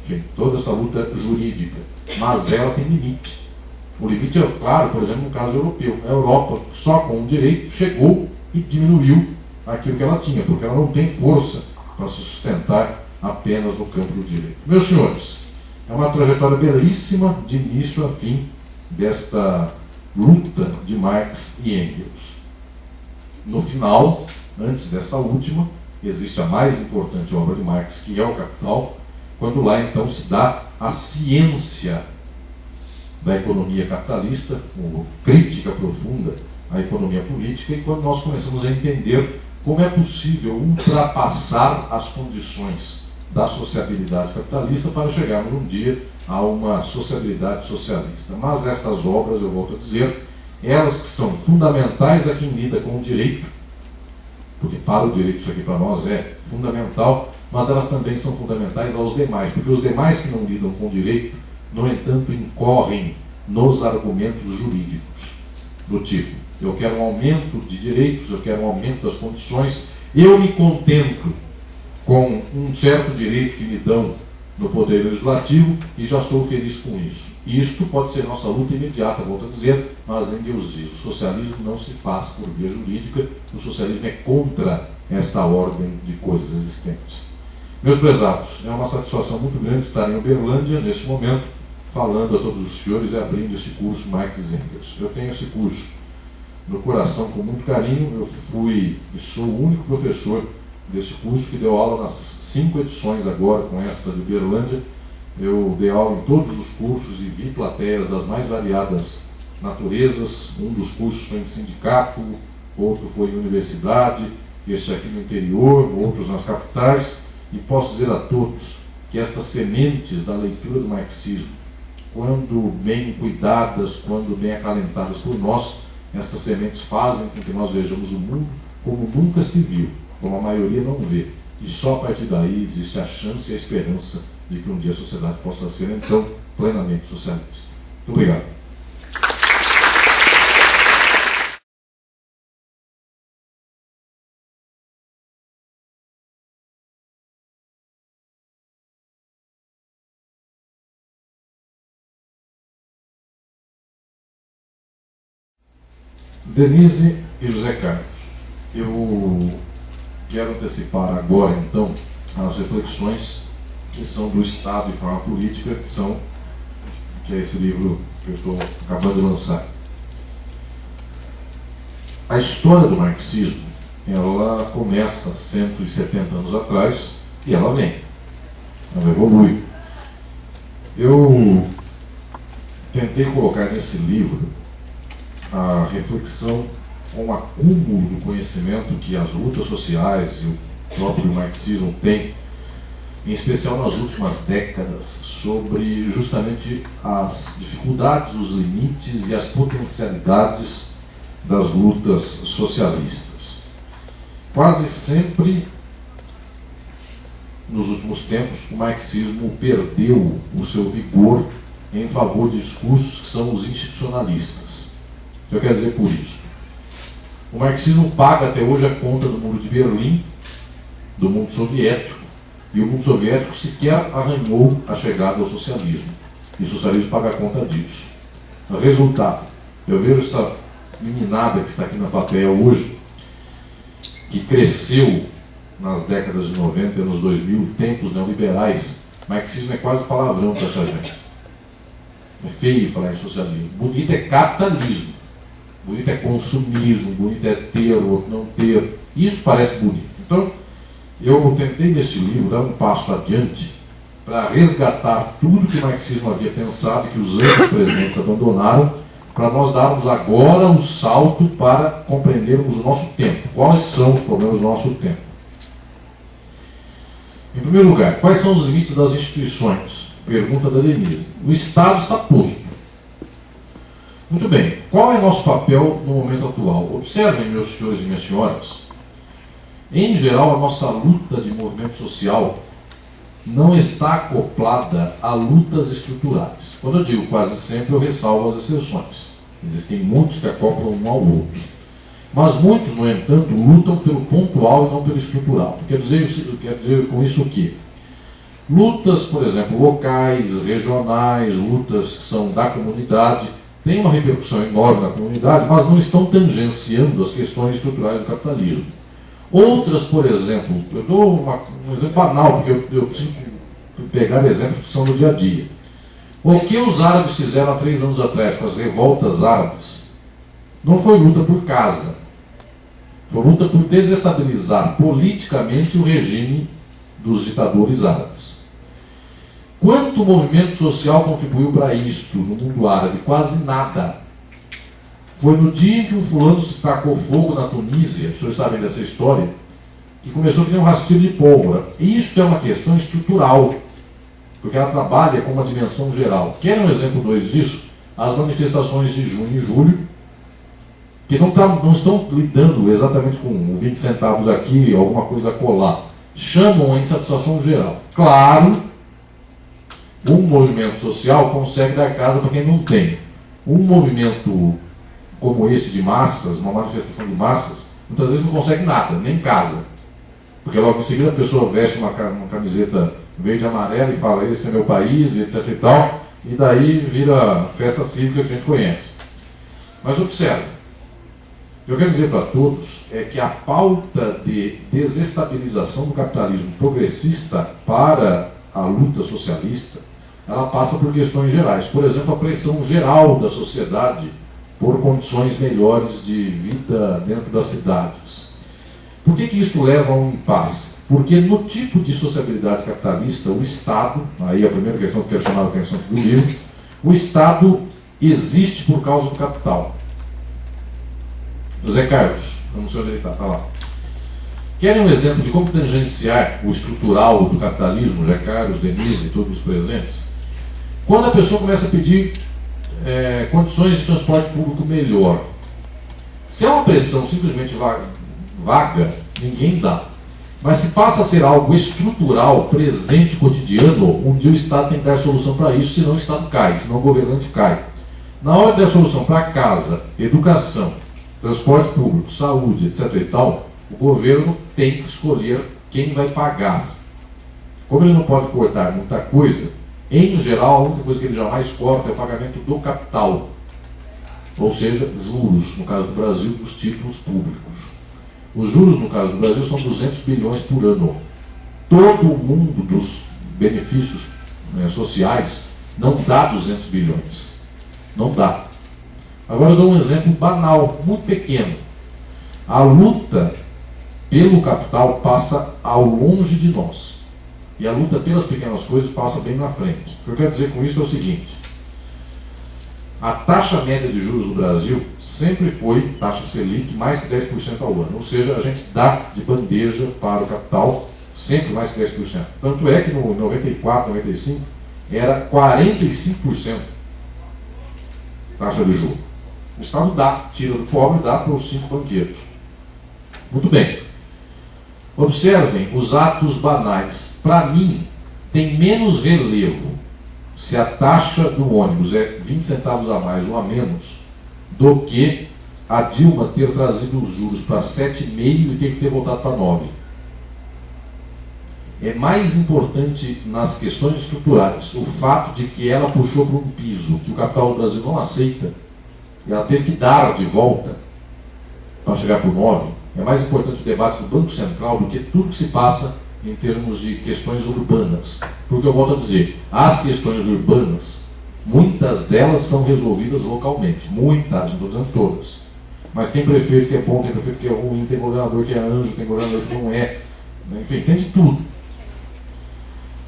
Enfim, toda essa luta jurídica. Mas ela tem limite. O limite é claro, por exemplo, no caso europeu. A Europa, só com o direito, chegou e diminuiu aquilo que ela tinha, porque ela não tem força para se sustentar apenas no campo do direito. Meus senhores, é uma trajetória belíssima de início a fim desta luta de Marx e Engels. No final, antes dessa última, existe a mais importante obra de Marx, que é o Capital, quando lá então se dá a ciência da economia capitalista, uma crítica profunda à economia política, e quando nós começamos a entender como é possível ultrapassar as condições da sociabilidade capitalista para chegarmos um dia a uma sociabilidade socialista. Mas estas obras, eu volto a dizer, elas que são fundamentais a quem lida com o direito, porque para o direito isso aqui para nós é fundamental, mas elas também são fundamentais aos demais, porque os demais que não lidam com o direito, no entanto, incorrem nos argumentos jurídicos, do tipo, eu quero um aumento de direitos, eu quero um aumento das condições, eu me contento com um certo direito que me dão no Poder Legislativo e já sou feliz com isso. E isto pode ser nossa luta imediata, volto a dizer, mas Engels diz, o socialismo não se faz por via jurídica, o socialismo é contra esta ordem de coisas existentes. Meus prezados, é uma satisfação muito grande estar em Uberlândia, neste momento, falando a todos os senhores e abrindo esse curso Marx e Engels. Eu tenho esse curso no coração com muito carinho, eu fui e sou o único professor desse curso que deu aula nas 5 edições agora, com esta de Uberlândia. Eu dei aula em todos os cursos e vi plateias das mais variadas naturezas. Um dos cursos foi em sindicato, outro foi em universidade, este aqui no interior, outros nas capitais. E posso dizer a todos que estas sementes da leitura do marxismo, quando bem cuidadas, quando bem acalentadas por nós, estas sementes fazem com que nós vejamos o mundo como nunca se viu, como a maioria não vê. E só a partir daí existe a chance e a esperança de que um dia a sociedade possa ser, então, plenamente socialista. Muito obrigado. Denise e José Carlos, eu quero antecipar agora, então, as reflexões que são do Estado e Forma Política, que é esse livro que eu estou acabando de lançar. A história do marxismo, ela começa 170 anos atrás e ela vem, ela evolui. Eu tentei colocar nesse livro a reflexão com o acúmulo do conhecimento que as lutas sociais e o próprio marxismo tem, em especial nas últimas décadas, sobre justamente as dificuldades, os limites e as potencialidades das lutas socialistas. Quase sempre, nos últimos tempos, o marxismo perdeu o seu vigor em favor de discursos que são os institucionalistas. Eu quero dizer por isso. O marxismo paga até hoje a conta do Muro de Berlim, do mundo soviético, e o mundo soviético sequer arranhou a chegada ao socialismo. E o socialismo paga a conta disso. Resultado, eu vejo essa meninada que está aqui na plateia hoje, que cresceu nas décadas de 90 e anos 2000, tempos neoliberais. Marxismo é quase palavrão para essa gente. É feio falar em socialismo. Bonito é capitalismo. bonito é consumismo, bonito é ter ou outro não ter. Isso parece bonito. Então, eu tentei neste livro dar um passo adiante para resgatar tudo que o marxismo havia pensado e que os anos presentes abandonaram, para nós darmos agora o salto para compreendermos o nosso tempo. Quais são os problemas do nosso tempo? Em primeiro lugar, quais são os limites das instituições? Pergunta da Denise. O Estado está posto. Muito bem. Qual é o nosso papel no momento atual? Observem, meus senhores e minhas senhoras. Em geral, a nossa luta de movimento social não está acoplada a lutas estruturais. Quando eu digo quase sempre, eu ressalvo as exceções. Existem muitos que acoplam um ao outro. Mas muitos, no entanto, lutam pelo pontual e não pelo estrutural. Quer dizer com isso o quê? Lutas, por exemplo, locais, regionais, lutas que são da comunidade, têm uma repercussão enorme na comunidade, mas não estão tangenciando as questões estruturais do capitalismo. Outras, por exemplo, eu dou um exemplo banal, porque eu preciso pegar exemplos que são do dia a dia. O que os árabes fizeram há 3 anos atrás com as revoltas árabes não foi luta por casa, foi luta por desestabilizar politicamente o regime dos ditadores árabes. Quanto o movimento social contribuiu para isto no mundo árabe? Quase nada. Foi no dia em que um fulano se tacou fogo na Tunísia, os senhores sabem dessa história, que começou a ter um rastilho de pólvora. Isto é uma questão estrutural, porque ela trabalha com uma dimensão geral. Querem um exemplo 2 disso? As manifestações de junho e julho, que não estão lidando exatamente com 20 centavos aqui, alguma coisa a colar. Chamam a insatisfação geral. Claro, um movimento social consegue dar casa para quem não tem. Um movimento como esse de massas, uma manifestação de massas, muitas vezes não consegue nada, nem casa. Porque logo em seguida a pessoa veste uma camiseta verde e amarela e fala, esse é meu país, etc e tal, e daí vira festa cívica que a gente conhece. Mas observe, o que eu quero dizer para todos é que a pauta de desestabilização do capitalismo progressista para a luta socialista, ela passa por questões gerais. Por exemplo, a pressão geral da sociedade por condições melhores de vida dentro das cidades. Por que isso leva a um impasse? Porque no tipo de sociabilidade capitalista, o Estado, aí a primeira questão que eu quero chamar a atenção do livro, o Estado existe por causa do capital. José Carlos, não sei onde ele está lá. Querem um exemplo de como tangenciar o estrutural do capitalismo, José Carlos, Denise e todos os presentes? Quando a pessoa começa a pedir condições de transporte público melhor, se é uma pressão simplesmente vaga, ninguém dá. Mas se passa a ser algo estrutural, presente, cotidiano, um dia o Estado tem que dar solução para isso, senão o Estado cai, senão o governante cai. Na hora de dar solução para casa, educação, transporte público, saúde, etc. e tal, o governo tem que escolher quem vai pagar. Como ele não pode cortar muita coisa, em geral, a única coisa que ele jamais corta é o pagamento do capital. Ou seja, juros, no caso do Brasil, dos títulos públicos. Os juros, no caso do Brasil, são 200 bilhões por ano. Todo o mundo dos benefícios sociais não dá 200 bilhões. Não dá. Agora eu dou um exemplo banal, muito pequeno. A luta pelo capital passa ao longe de nós. E a luta pelas pequenas coisas passa bem na frente. O que eu quero dizer com isso é o seguinte. A taxa média de juros no Brasil sempre foi, taxa Selic, mais que 10% ao ano. Ou seja, a gente dá de bandeja para o capital sempre mais que 10%. Tanto é que no 94, 95, era 45% taxa de juros. O Estado dá, tira do pobre e dá para os 5 banqueiros. Muito bem. Observem os atos banais. Para mim, tem menos relevo se a taxa do ônibus é 20 centavos a mais ou a menos, do que a Dilma ter trazido os juros para 7,5 e ter que ter voltado para 9. É mais importante nas questões estruturais o fato de que ela puxou para um piso que o capital do Brasil não aceita, e ela teve que dar de volta para chegar para o 9. É mais importante o debate do Banco Central do que tudo que se passa em termos de questões urbanas. Porque eu volto a dizer, as questões urbanas, muitas delas são resolvidas localmente. Muitas, não estou dizendo todas. mas tem prefeito que é bom, tem prefeito que é ruim, tem governador que é anjo, tem governador que não é. Enfim, tem de tudo.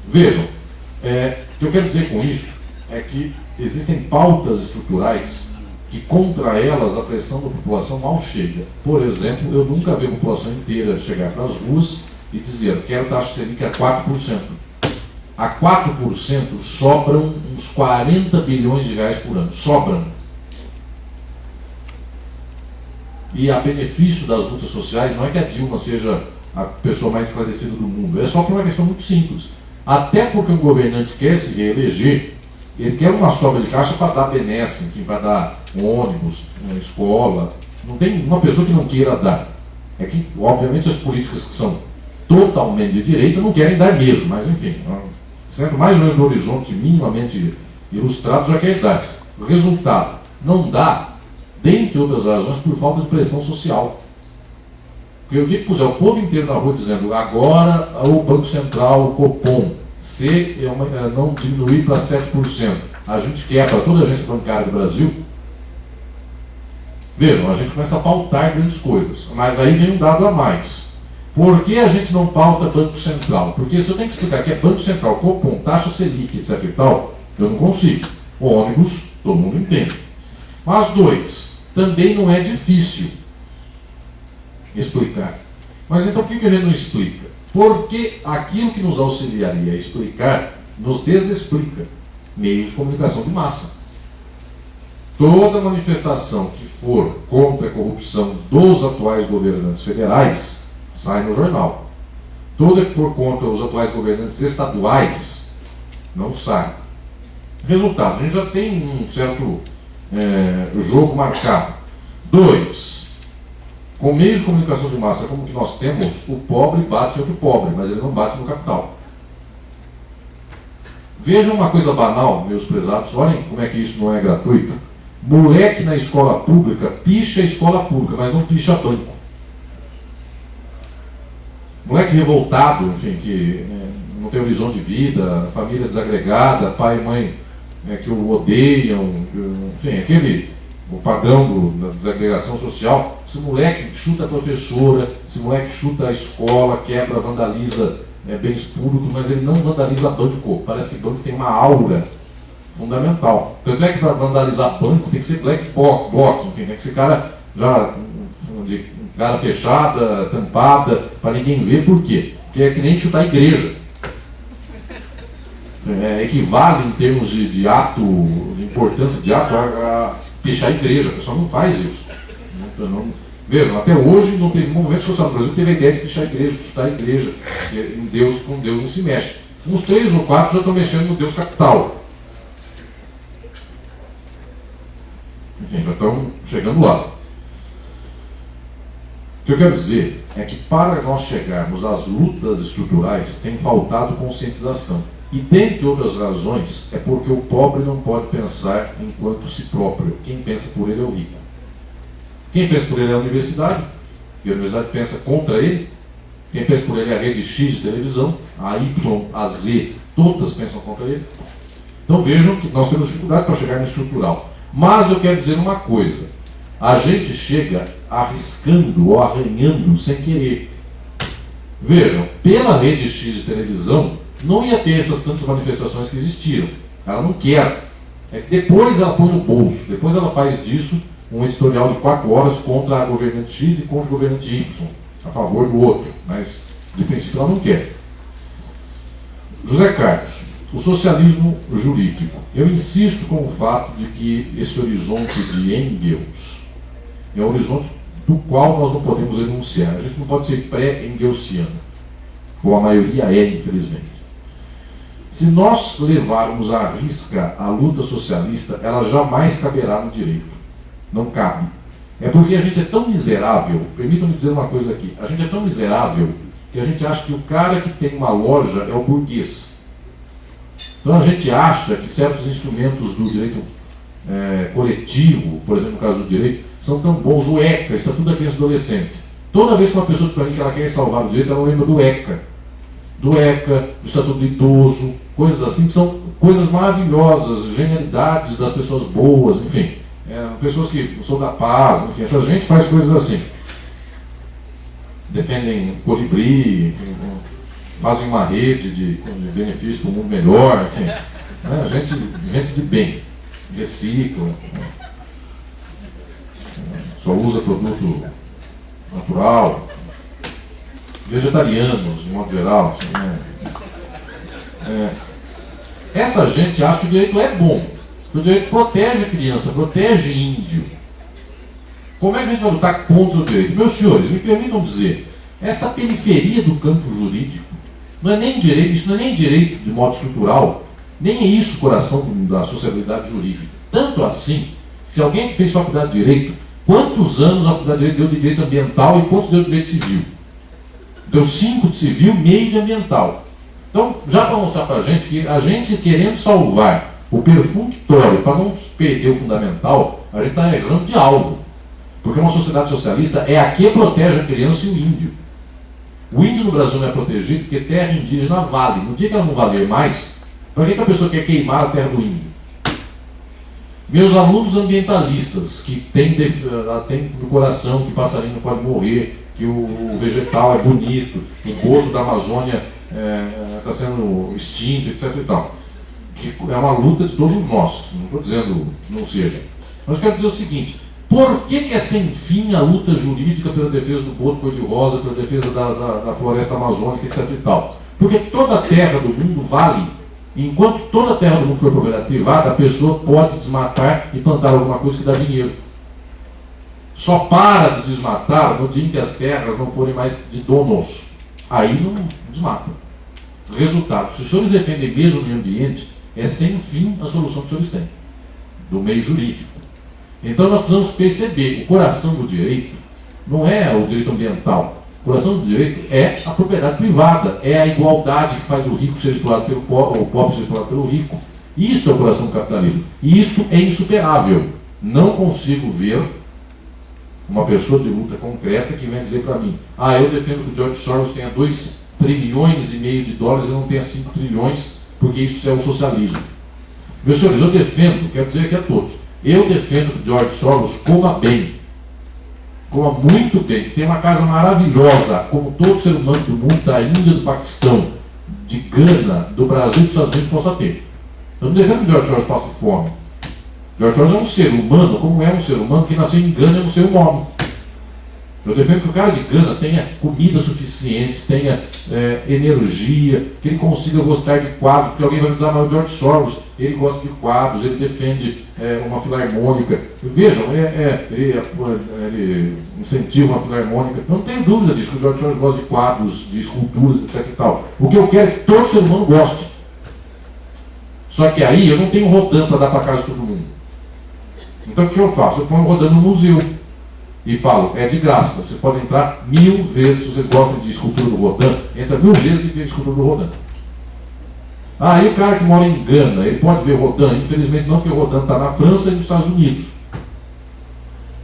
Vejam, o que eu quero dizer com isso é que existem pautas estruturais que contra elas a pressão da população mal chega. Por exemplo, eu nunca vi a população inteira chegar para as ruas e dizer: quero taxa Selic a 4%. A 4% sobram uns 40 bilhões de reais por ano. Sobram. E a benefício das lutas sociais não é que a Dilma seja a pessoa mais esclarecida do mundo. É só por uma questão muito simples. Até porque um governante quer se reeleger, ele quer uma sobra de caixa para dar benesse, enfim, para dar um ônibus, uma escola. Não tem uma pessoa que não queira dar. É que, obviamente, as políticas que são totalmente de direita não querem dar mesmo, mas, enfim, sendo mais ou menos no horizonte minimamente ilustrado, já quer dar. O resultado não dá, dentre outras razões, por falta de pressão social. Porque eu digo que puser o povo inteiro na rua dizendo: agora o Banco Central, o Copom, se não diminuir para 7%, a gente quebra toda a agência bancária do Brasil. Vejam, a gente começa a pautar grandes coisas. Mas aí vem um dado a mais. Por que a gente não pauta Banco Central? Porque se eu tenho que explicar que é Banco Central, Copom, taxa Selic, etc e tal, eu não consigo. O ônibus, todo mundo entende. Mas dois, também não é difícil explicar. Mas então por que a gente não explica? Porque aquilo que nos auxiliaria a explicar, nos desexplica. Meios de comunicação de massa. Toda manifestação que for contra a corrupção dos atuais governantes federais, sai no jornal. Toda que for contra os atuais governantes estaduais, não sai. Resultado, a gente já tem um certo jogo marcado. Dois, com meios de comunicação de massa como que nós temos, o pobre bate outro pobre, mas ele não bate no capital. Vejam uma coisa banal, meus prezados, olhem como é que isso não é gratuito. Moleque na escola pública picha a escola pública, mas não picha banco. Moleque revoltado, enfim, que não tem horizonte de vida, família desagregada, pai e mãe que o odeiam, enfim, o padrão da desagregação social. Esse moleque chuta a professora, esse moleque chuta a escola, quebra, vandaliza bens públicos, mas ele não vandaliza banco. Parece que banco tem uma aura fundamental. Tanto é que para vandalizar banco tem que ser black bloc, enfim, tem que ser cara já de cara fechada, tampada, para ninguém ver. Por quê? Porque é que nem chutar a igreja. Equivale em termos de ato, de importância de ato, a pichar a igreja. A pessoa não faz isso. Vejam, até hoje não teve movimento social no Brasil que teve a ideia de pichar a igreja, de chutar a igreja. Em Deus, com Deus não se mexe. Uns 3 ou 4 já estão mexendo no Deus capital. Enfim, já estão chegando lá. O que eu quero dizer é que para nós chegarmos às lutas estruturais tem faltado conscientização. E dentre outras razões é porque o pobre não pode pensar enquanto si próprio. Quem pensa por ele é o rico. Quem pensa por ele é a universidade, e a universidade pensa contra ele. Quem pensa por ele é a rede X de televisão, a Y, a Z, todas pensam contra ele. Então vejam que nós temos dificuldade para chegar no estrutural. Mas eu quero dizer uma coisa: a gente chega arriscando ou arranhando sem querer. Vejam, pela rede X de televisão não ia ter essas tantas manifestações que existiram. Ela não quer. É que depois ela põe no bolso, depois ela faz disso um editorial de 4 horas contra a governante X e contra o governante Y, a favor do outro, mas de princípio ela não quer. José Carlos, o socialismo jurídico. Eu insisto com o fato de que esse horizonte de Engels é um horizonte do qual nós não podemos renunciar. A gente não pode ser pré-engelsiano, como a maioria é, infelizmente. Se nós levarmos à risca a luta socialista, ela jamais caberá no direito. Não cabe. É porque a gente é tão miserável, permitam-me dizer uma coisa aqui, a gente é tão miserável que a gente acha que o cara que tem uma loja é o burguês. Então a gente acha que certos instrumentos do direito coletivo, por exemplo, no caso do direito, são tão bons. O ECA, Estatuto da Criança e do Adolescente. Toda vez que uma pessoa diz para mim que ela quer salvar o direito, ela lembra do ECA. Do ECA, do Estatuto do Idoso, coisas assim, que são coisas maravilhosas, genialidades das pessoas boas, enfim. pessoas que são da paz, enfim, essa gente faz coisas assim. Defendem colibri, enfim, fazem uma rede de benefícios para um mundo melhor, enfim. Gente de bem, reciclam, só usa produto natural, vegetarianos, de modo geral. Assim, essa gente acha que o direito é bom, que o direito protege a criança, protege índio. Como é que a gente vai lutar contra o direito? Meus senhores, me permitam dizer, esta periferia do campo jurídico não é nem direito, isso não é nem direito de modo estrutural, nem é isso o coração da sociabilidade jurídica. Tanto assim, se alguém que fez faculdade de direito, quantos anos a faculdade de direito deu de direito ambiental e quantos deu de direito civil? Deu 5 de civil, meio de ambiental. Então, já para mostrar para a gente que a gente querendo salvar o perfunctório para não perder o fundamental, a gente está errando de alvo. Porque uma sociedade socialista é a que protege a criança e o índio. O índio no Brasil não é protegido porque terra indígena vale. No dia que ela não valer mais, para que a pessoa quer queimar a terra do índio? Meus alunos ambientalistas, que têm no coração que passarinho pode morrer, que o vegetal é bonito, o boto da Amazônia está sendo extinto, etc. e tal. Que é uma luta de todos nós, não estou dizendo que não seja. Mas eu quero dizer o seguinte: por que é sem fim a luta jurídica pela defesa do boto cor-de-rosa, pela defesa da floresta amazônica, etc. e tal? Porque toda a terra do mundo vale. Enquanto toda a terra do mundo for propriedade privada, a pessoa pode desmatar e plantar alguma coisa que dá dinheiro. Só para de desmatar no dia em que as terras não forem mais de donos. Aí não desmata. Resultado: se os senhores defendem mesmo o meio ambiente, é sem fim a solução que os senhores têm, do meio jurídico. Então nós precisamos perceber, o coração do direito não é o direito ambiental. O coração do direito é a propriedade privada, é a igualdade que faz o rico ser explorado pelo pobre, o pobre ser explorado pelo rico. Isso é o coração do capitalismo. E isto é insuperável. Não consigo ver uma pessoa de luta concreta que vem dizer para mim: eu defendo que o George Soros tenha 2,5 trilhões de dólares e não tenha 5 trilhões, porque isso é o socialismo. Meus senhores, eu defendo, quero dizer aqui a todos, eu defendo que o George Soros coma bem, coma muito bem, que tenha uma casa maravilhosa, como todo ser humano do mundo, da Índia, do Paquistão, de Gana, do Brasil e dos Estados Unidos possa ter. Eu não defendo que o George Soros passe fome. George Soros é um ser humano, como é um ser humano que nasceu em Gana e não sei o nome. Eu defendo que o cara de Gana tenha comida suficiente, tenha energia, que ele consiga gostar de quadros, porque alguém vai me dizer: mas o George Soros, ele gosta de quadros, ele defende uma filarmônica. Vejam, ele incentiva uma filarmônica. Eu não tenho dúvida disso, que o George Soros gosta de quadros, de esculturas, etc. e tal. O que eu quero é que todo ser humano goste. Só que aí eu não tenho Rodin para dar para casa de todo mundo. Então o que eu faço? Eu ponho o Rodin no museu e falo: é de graça, vocês podem entrar 1000 vezes. Se vocês gostam de escultura do Rodin, entra 1000 vezes e vê a escultura do Rodin. E o cara que mora em Gana, ele pode ver Rodin? Infelizmente não, porque o Rodin está na França e nos Estados Unidos.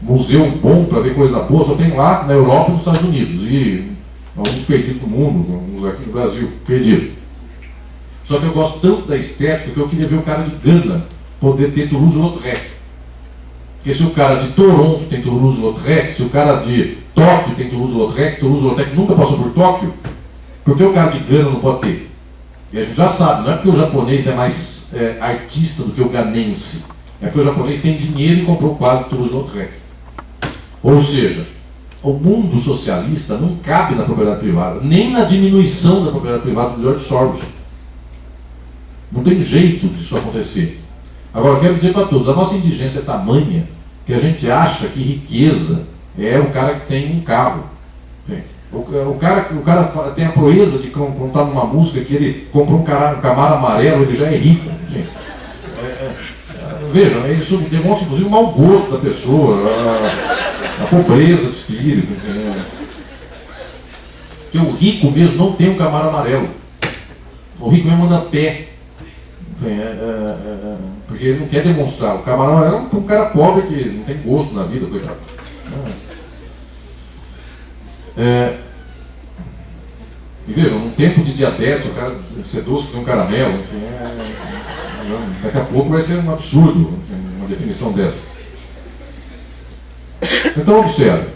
Museu bom para ver coisa boa só tem lá na Europa e nos Estados Unidos, e alguns perdidos do mundo, alguns aqui no Brasil, perdidos. Só que eu gosto tanto da estética que eu queria ver o cara de Gana poder ter Toulouse-Lautrec. Porque se o cara de Toronto tem Toulouse-Lautrec, se o cara de Tóquio tem Toulouse-Lautrec nunca passou por Tóquio, porque o cara de Gana não pode ter. E a gente já sabe, não é porque o japonês é mais artista do que o ganense, é porque o japonês tem dinheiro e comprou o quadro de Toulouse-Lautrec. Ou seja, o mundo socialista não cabe na propriedade privada, nem na diminuição da propriedade privada do George Soros. Não tem jeito disso acontecer. Agora, eu quero dizer para todos, a nossa indigência é tamanha que a gente acha que riqueza é o cara que tem um carro. O cara tem a proeza de contar numa música que ele comprou um Camaro amarelo, ele já é rico. Vejam, isso demonstra inclusive o mau gosto da pessoa, a pobreza de espírito. Porque o rico mesmo não tem um Camaro amarelo. O rico mesmo anda a pé. Porque ele não quer demonstrar. O Camaro amarelo é um cara pobre que não tem gosto na vida, coitado. E vejam, num tempo de diabetes, o cara ser doce que tem um caramelo, enfim, daqui a pouco vai ser um absurdo uma definição dessa. Então, observe,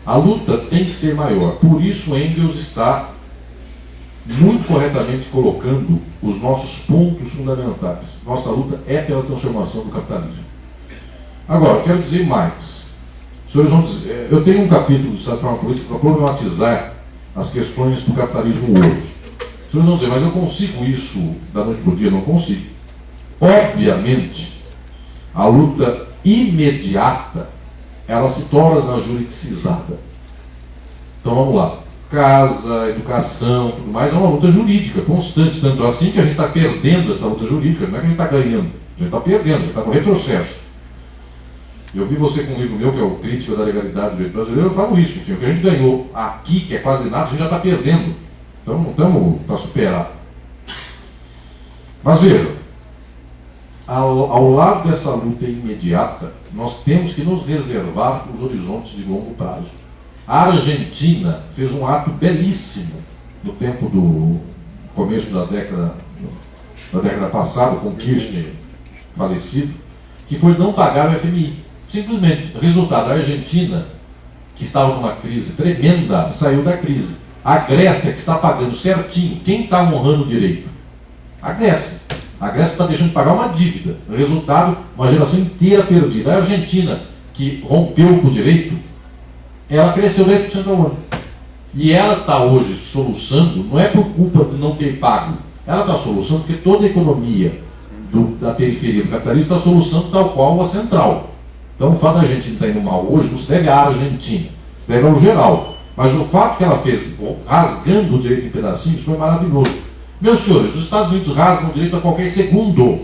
a luta tem que ser maior. Por isso, Engels está muito corretamente colocando os nossos pontos fundamentais. Nossa luta é pela transformação do capitalismo. Agora, quero dizer mais. Os senhores vão dizer, eu tenho um capítulo do Estado de Forma Política para problematizar as questões do capitalismo hoje. Os senhores vão dizer, mas eu consigo isso da noite para o dia? Não consigo. Obviamente, a luta imediata, ela se torna juridicizada. Então vamos lá. Casa, educação, tudo mais, é uma luta jurídica constante. Tanto assim que a gente está perdendo essa luta jurídica. Não é que a gente está ganhando, a gente está perdendo, a gente está no retrocesso. Eu vi você com um livro meu, que é o Crítica da Legalidade do Direito Brasileiro, eu falo isso, enfim, o que a gente ganhou aqui, que é quase nada, a gente já está perdendo. Então não estamos para superar. Mas veja, ao lado dessa luta imediata, nós temos que nos reservar os horizontes de longo prazo. A Argentina fez um ato belíssimo no tempo do começo da década passada, com Kirchner falecido, que foi não pagar o FMI. Simplesmente, resultado, a Argentina, que estava numa crise tremenda, saiu da crise. A Grécia, que está pagando certinho, quem está honrando o direito? A Grécia. A Grécia está deixando de pagar uma dívida. Resultado, uma geração inteira perdida. A Argentina, que rompeu com o direito, ela cresceu 10% ao ano. E ela está hoje soluçando, não é por culpa de não ter pago, ela está soluçando porque toda a economia da periferia do capitalismo está soluçando tal qual a central. Então o fato da Argentina estar indo mal hoje não se deve à Argentina, se deve ao geral. Mas o fato que ela fez, rasgando o direito em pedacinhos, foi maravilhoso. Meus senhores, os Estados Unidos rasgam o direito a qualquer segundo.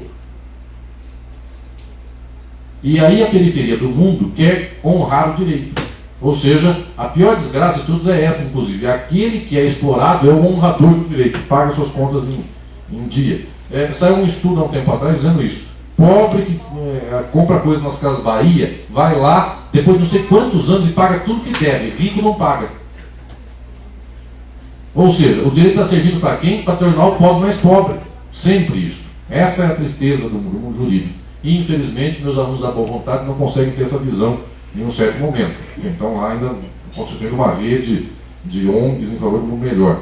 E aí a periferia do mundo quer honrar o direito. Ou seja, a pior desgraça de todos é essa, inclusive. Aquele que é explorado é o honrador do direito, que paga suas contas em dia. Saiu um estudo há um tempo atrás dizendo isso. Pobre que compra coisa nas Casas Bahia, vai lá, depois de não sei quantos anos e paga tudo que deve. Rico não paga. Ou seja, o direito está servindo para quem? Para tornar o pobre mais pobre. Sempre isso. Essa é a tristeza do mundo jurídico. E, infelizmente, meus alunos da boa vontade não conseguem ter essa visão em um certo momento. Então lá ainda constituindo uma rede de ONGs em favor do mundo melhor.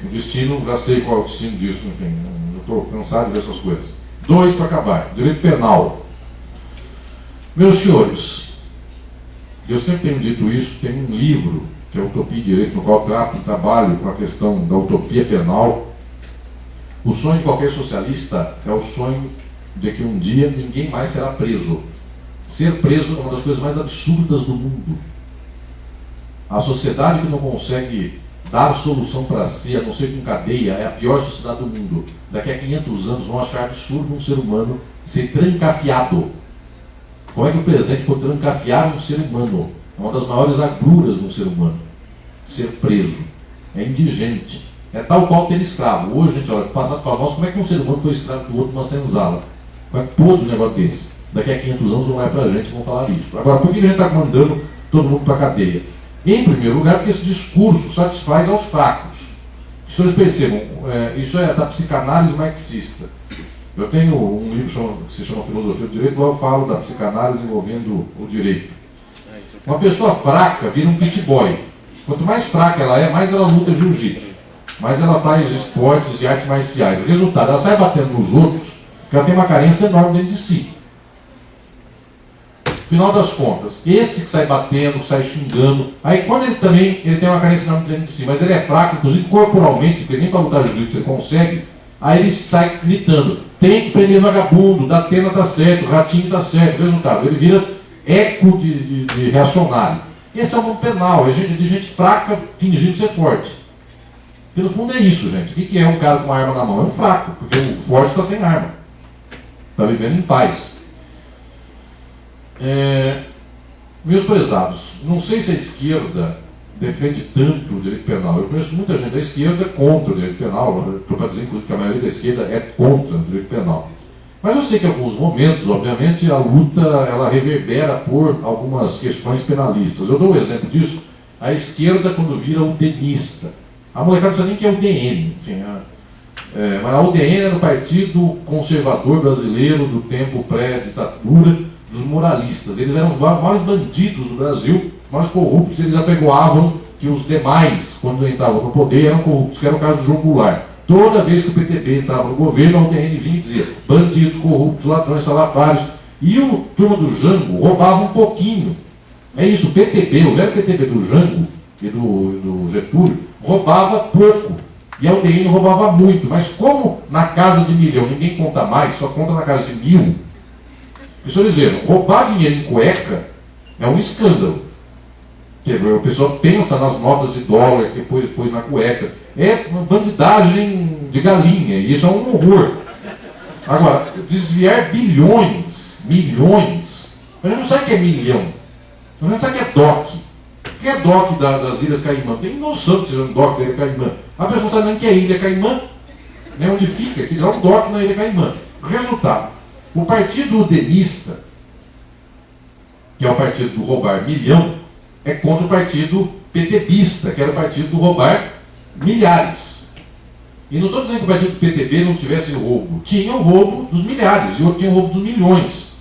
O destino, já sei qual é o destino disso, enfim, eu estou cansado de ver essas coisas. 2 para acabar, direito penal. Meus senhores, eu sempre tenho dito isso, tem um livro, que é Utopia e Direito, no qual trabalho com a questão da utopia penal. O sonho de qualquer socialista é o sonho de que um dia ninguém mais será preso. Ser preso é uma das coisas mais absurdas do mundo. A sociedade que não consegue dar solução para si, a não ser com cadeia, é a pior sociedade do mundo. Daqui a 500 anos vão achar absurdo um ser humano ser trancafiado. Como é que o presente pode trancafiar um ser humano? É uma das maiores agruras de um ser humano. Ser preso. É indigente. É tal qual ter escravo. Hoje a gente olha para o passado e fala, nossa, como é que um ser humano foi escravo do outro numa senzala? Como é que pôde um negócio desse? Daqui a 500 anos vão olhar para a gente e vão falar isso. Agora, por que a gente está mandando todo mundo para a cadeia? Em primeiro lugar, porque esse discurso satisfaz aos fracos. Os senhores percebam, isso é da psicanálise marxista. Eu tenho um livro que se chama Filosofia do Direito, lá eu falo da psicanálise envolvendo o direito. Uma pessoa fraca vira um pit boy. Quanto mais fraca ela é, mais ela luta jiu-jitsu. Mais ela faz esportes e artes marciais. O resultado, ela sai batendo nos outros, porque ela tem uma carência enorme dentro de si. Final das contas, esse que sai batendo, que sai xingando, aí quando ele tem uma carência enorme dentro de si, mas ele é fraco, inclusive corporalmente, porque nem para lutar jiu-jitsu ele consegue, aí ele sai gritando, tem que prender vagabundo, da pena tá certo, ratinho tá certo. Resultado, ele vira eco de reacionário. Esse é o mundo penal, é de gente fraca fingindo ser forte. Porque no fundo é isso, gente. O que é um cara com uma arma na mão? É um fraco, porque o forte está sem arma. Está vivendo em paz. Meus prezados, não sei se a esquerda defende tanto o direito penal. Eu conheço muita gente da esquerda contra o direito penal. Estou para dizer, inclusive, que a maioria da esquerda é contra o direito penal. Mas eu sei que em alguns momentos, obviamente, a luta ela reverbera por algumas questões penalistas. Eu dou um exemplo disso. A esquerda, quando vira udenista. A molecada não sabe nem que é o UDN. Enfim, mas a UDN era o Partido Conservador Brasileiro do tempo pré-ditadura, dos moralistas. Eles eram os maiores bandidos do Brasil, os mais corruptos. Eles apregoavam que os demais, quando entravam no poder, eram corruptos, que era o caso do João Goulart. Toda vez que o PTB estava no governo, a UDN vinha e dizia: bandidos, corruptos, ladrões, salafrários. E o turma do Jango roubava um pouquinho. É isso, o PTB, o velho PTB do Jango e do Getúlio, roubava pouco. E a UDN roubava muito. Mas como na casa de 1 milhão ninguém conta mais, só conta na casa de 1.000, os senhores viram, roubar dinheiro em cueca é um escândalo. O pessoal pensa nas notas de dólar que depois na cueca. É uma bandidagem de galinha, e isso é um horror. Agora, desviar bilhões, milhões, a gente não sabe o que é milhão, a gente não sabe o que é DOC. O que é DOC das Ilhas Caimã? Tem noção que seja um DOC da Ilha Caimã. A pessoa não sabe nem o que é Ilha Caimã, né, onde fica, que dá um DOC na Ilha Caimã. Resultado, o partido udenista, que é o partido do roubar milhão, é contra o partido PTBista, que era o partido do roubar milhares. E não estou dizendo que o partido do PTB não tivesse o roubo. Tinha o roubo dos milhares e o outro tinha o roubo dos milhões.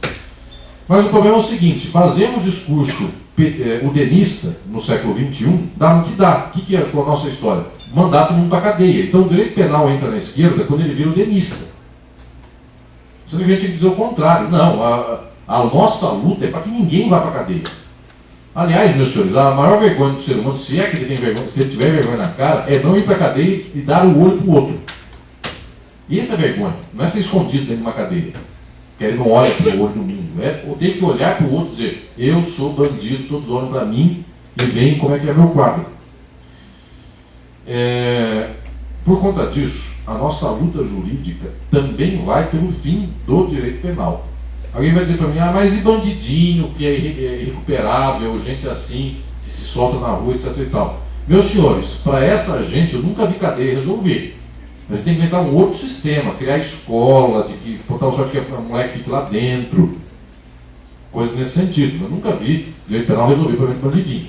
Mas o problema é o seguinte: fazemos discurso udenista no século XXI, dá no que dá. O que é a nossa história? Mandar todo mundo para a cadeia. Então o direito penal entra na esquerda quando ele vira udenista. Sendo que a gente tem que dizer o contrário. Não, a nossa luta é para que ninguém vá para a cadeia. Aliás, meus senhores, a maior vergonha do ser humano, se é que ele tem vergonha, se ele tiver vergonha na cara, é não ir para a cadeia e dar o olho para o outro. E essa é a vergonha, não é ser escondido dentro de uma cadeia, que ele não olha para o olho do mundo. É ter que olhar para o outro e dizer: eu sou bandido, todos olham para mim e veem como é que é meu quadro. Por conta disso, a nossa luta jurídica também vai pelo fim do direito penal. Alguém vai dizer para mim: ah, mas e bandidinho, que é irrecuperável, gente assim, que se solta na rua, etc e tal. Meus senhores, para essa gente eu nunca vi cadeia resolver. A gente tem que inventar um outro sistema, criar escola, de que botar o sorte que a moleque fique lá dentro. Coisas nesse sentido. Eu nunca vi direito penal resolver para o bandidinho.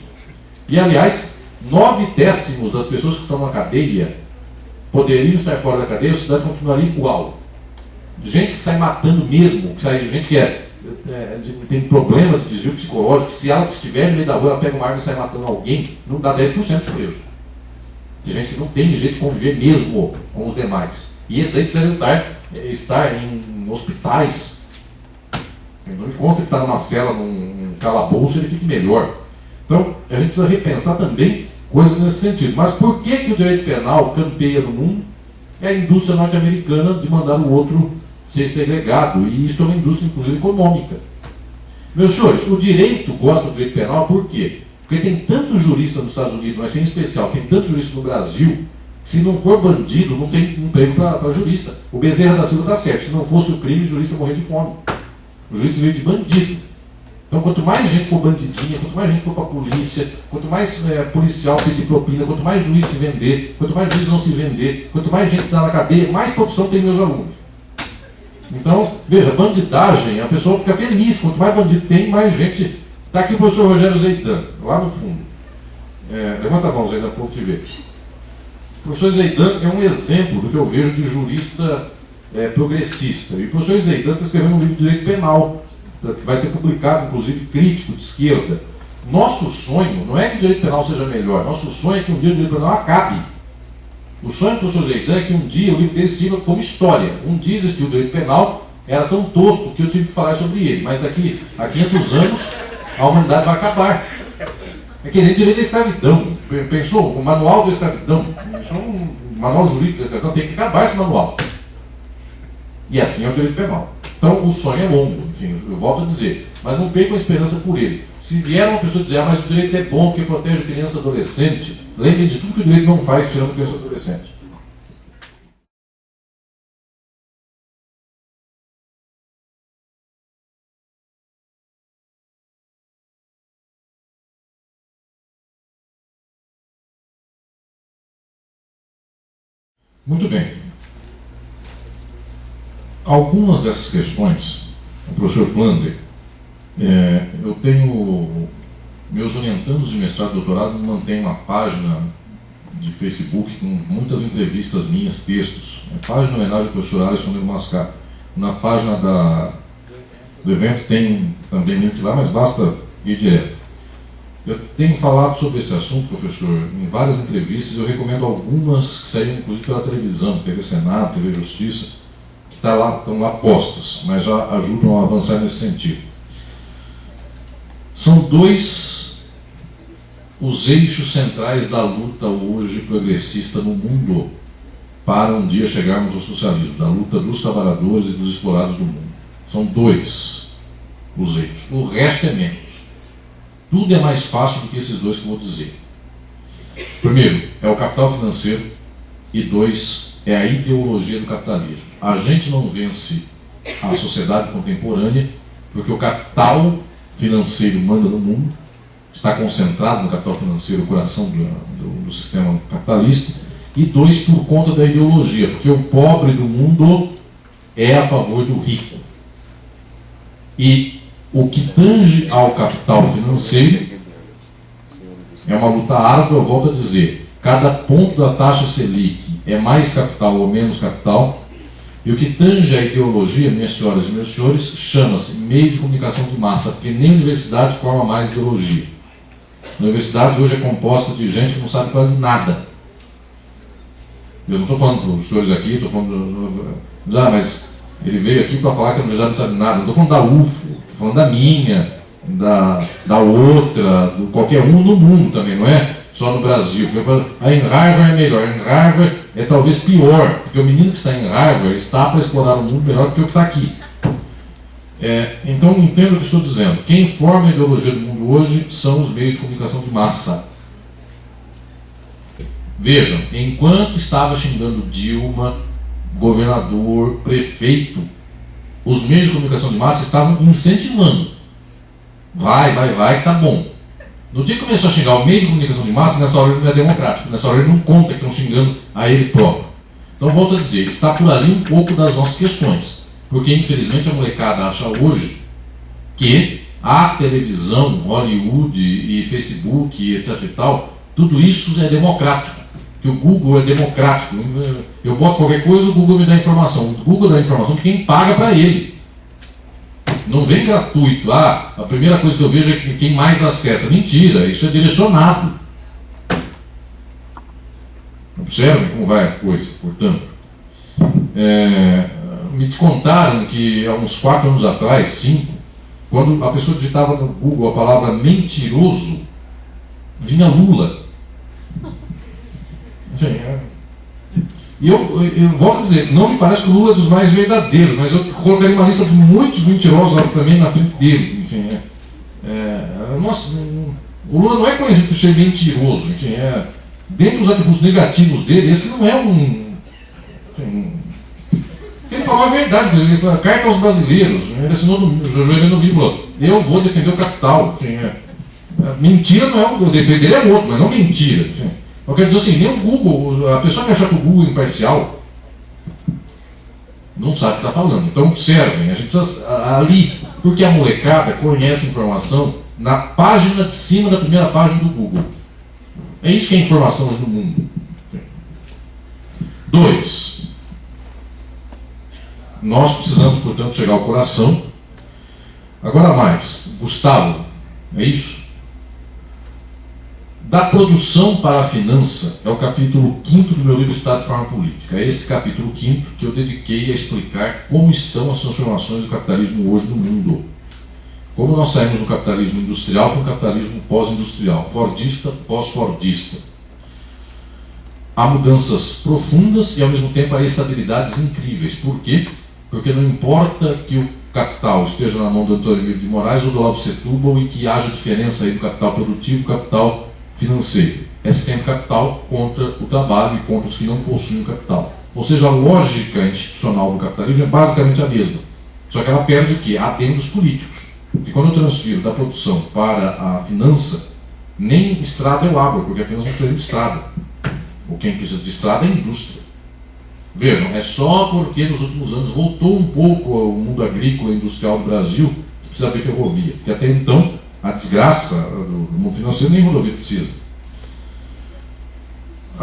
E aliás, 9/10 das pessoas que estão na cadeia poderiam estar fora da cadeia, a sociedade continuaria igual. Gente que sai matando mesmo, gente que tem problema de desvio psicológico, que se ela estiver no meio da rua, ela pega uma arma e sai matando alguém, não dá 10% dos presos. De gente que não tem jeito de conviver mesmo com os demais. E esse aí precisa estar em hospitais. Não me consta que está numa cela, num calabouço, ele fique melhor. Então, a gente precisa repensar também coisas nesse sentido. Mas por que o direito penal campeia no mundo? É a indústria norte-americana de mandar o outro ser segregado, e isso é uma indústria, inclusive, econômica. Meus senhores, o direito gosta do direito penal por quê? Porque tem tanto jurista nos Estados Unidos, mas em especial, tem tanto jurista no Brasil, que se não for bandido, não tem emprego para jurista. O Bezerra da Silva está certo: se não fosse o crime, o jurista ia morrer de fome. O jurista veio de bandido. Então, quanto mais gente for bandidinha, quanto mais gente for para a polícia, quanto mais policial pedir propina, quanto mais juiz se vender, quanto mais juiz não se vender, quanto mais gente está na cadeia, mais profissão tem meus alunos. Então, veja, bandidagem, a pessoa fica feliz. Quanto mais bandido tem, mais gente. Está aqui o professor Rogério Zeidan, lá no fundo. Levanta a mão, Zeidan, para o povo te ver. O professor Zeidan é um exemplo do que eu vejo de jurista progressista. E o professor Zeidan está escrevendo um livro de direito penal, que vai ser publicado, inclusive, crítico, de esquerda. Nosso sonho não é que o direito penal seja melhor, nosso sonho é que um dia o direito penal acabe. O sonho do professor Zeidan é que um dia o livro dele sirva como história. Um dia existiu o direito penal, era tão tosco que eu tive que falar sobre ele, mas daqui a 500 anos a humanidade vai acabar. É que a gente direito da escravidão. Pensou? O manual da escravidão. Isso é um manual jurídico da escravidão, tem que acabar esse manual. E assim é o direito penal. Então o sonho é longo, enfim, eu volto a dizer, mas não percam a esperança por ele. Se vier uma pessoa dizer: ah, mas o direito é bom porque protege criança e adolescente, lembrem de tudo que o direito não faz tirando criança e adolescente. Muito bem. Algumas dessas questões, o professor Flander, eu tenho, meus orientandos de mestrado e doutorado mantêm uma página de Facebook com muitas entrevistas minhas, textos. A página em homenagem ao professor Alisson Mascar. Na página do evento, tem também link lá, mas basta ir direto. Eu tenho falado sobre esse assunto, professor, em várias entrevistas. Eu recomendo algumas que saíram inclusive pela televisão, TV Senado, TV Justiça, que estão lá postas, mas já ajudam a avançar nesse sentido. São dois os eixos centrais da luta hoje progressista no mundo para um dia chegarmos ao socialismo, da luta dos trabalhadores e dos explorados do mundo. São dois os eixos. O resto é menos. Tudo é mais fácil do que esses dois que eu vou dizer. Primeiro, é o capital financeiro, e dois, é a ideologia do capitalismo. A gente não vence a sociedade contemporânea porque o capital financeiro manda no mundo, está concentrado no capital financeiro, o coração do sistema capitalista, e dois, por conta da ideologia, porque o pobre do mundo é a favor do rico. E o que tange ao capital financeiro é uma luta árdua, eu volto a dizer. Cada ponto da taxa Selic é mais capital ou menos capital. E o que tange a ideologia, minhas senhoras e meus senhores, chama-se meio de comunicação de massa, porque nem a universidade forma mais ideologia. A universidade hoje é composta de gente que não sabe quase nada. Eu não estou falando para os senhores aqui, estou falando... mas ele veio aqui para falar que a universidade não sabe nada. Não estou falando da UFO, estou falando da minha, da outra, do qualquer um no mundo também, não é só no Brasil. A em Harvard é melhor, em Harvard é talvez pior, porque o menino que está em Harvard está para explorar o mundo melhor do que o que está aqui. Então entenda o que estou dizendo. Quem forma a ideologia do mundo hoje são os meios de comunicação de massa. Vejam, enquanto estava xingando Dilma, governador, prefeito, os meios de comunicação de massa estavam incentivando. Vai, tá bom. No dia que começou a xingar o meio de comunicação de massa, nessa hora ele não é democrático, nessa hora ele não conta que estão xingando a ele próprio. Então, volto a dizer, está por ali um pouco das nossas questões, porque infelizmente a molecada acha hoje que a televisão, Hollywood e Facebook, etc e tal, tudo isso é democrático. Que o Google é democrático. Eu boto qualquer coisa, o Google me dá informação. O Google dá informação de quem paga para ele. Não vem gratuito. A primeira coisa que eu vejo é que quem mais acessa. Mentira, isso é direcionado. Observem como vai a coisa, portanto. Me contaram que há uns 4 anos atrás, 5, quando a pessoa digitava no Google a palavra mentiroso, vinha Lula. E eu volto a dizer, não me parece que o Lula é dos mais verdadeiros, mas eu colocaria uma lista de muitos mentirosos também na frente dele. Enfim, nossa, o Lula não é conhecido por ser mentiroso. Enfim, dentre os atributos negativos dele, esse não é ele falou a verdade, ele falou, carta aos brasileiros. Ele assinou no livro, falou, eu vou defender o capital. Enfim, mentira não é o defender dele, é outro, mas não mentira. Enfim. Eu quero dizer assim, nem o Google, a pessoa que achar que o Google é imparcial não sabe o que está falando. Então observem, a gente precisa ali, porque a molecada conhece informação na página de cima da primeira página do Google. É isso que é informação hoje no mundo. 2. Nós precisamos, portanto, chegar ao coração. Agora mais, Gustavo, é isso? Da produção para a finança, é o capítulo 5º do meu livro Estado de Forma Política. É esse capítulo 5º que eu dediquei a explicar como estão as transformações do capitalismo hoje no mundo. Como nós saímos do capitalismo industrial para o capitalismo pós-industrial, fordista, pós-fordista. Há mudanças profundas e, ao mesmo tempo, há estabilidades incríveis. Por quê? Porque não importa que o capital esteja na mão do Antônio Emílio de Moraes ou do Olavo de Setúbal e que haja diferença aí do capital produtivo e do capital financeiro. É sempre capital contra o trabalho e contra os que não possuem o capital. Ou seja, a lógica institucional do capitalismo é basicamente a mesma. Só que ela perde o quê? Adendos políticos. Porque quando eu transfiro da produção para a finança, nem estrada eu abro, porque a finança não precisa de estrada. Ou quem precisa de estrada é a indústria. Vejam, é só porque nos últimos anos voltou um pouco ao mundo agrícola e industrial do Brasil que precisa ter ferrovia. Porque até então, a desgraça do mundo financeiro nem rodovia precisa.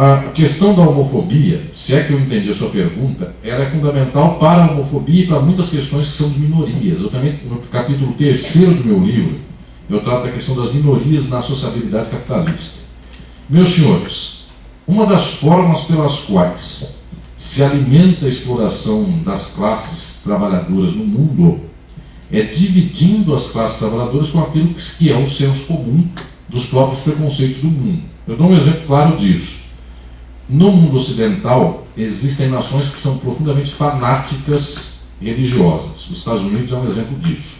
A questão da homofobia, se é que eu entendi a sua pergunta, ela é fundamental para a homofobia e para muitas questões que são de minorias. Eu também, no capítulo 3º do meu livro, eu trato da questão das minorias na sociabilidade capitalista. Meus senhores, uma das formas pelas quais se alimenta a exploração das classes trabalhadoras no mundo é dividindo as classes trabalhadoras com aquilo que é o senso comum dos próprios preconceitos do mundo. Eu dou um exemplo claro disso. No mundo ocidental, existem nações que são profundamente fanáticas religiosas. Os Estados Unidos é um exemplo disso.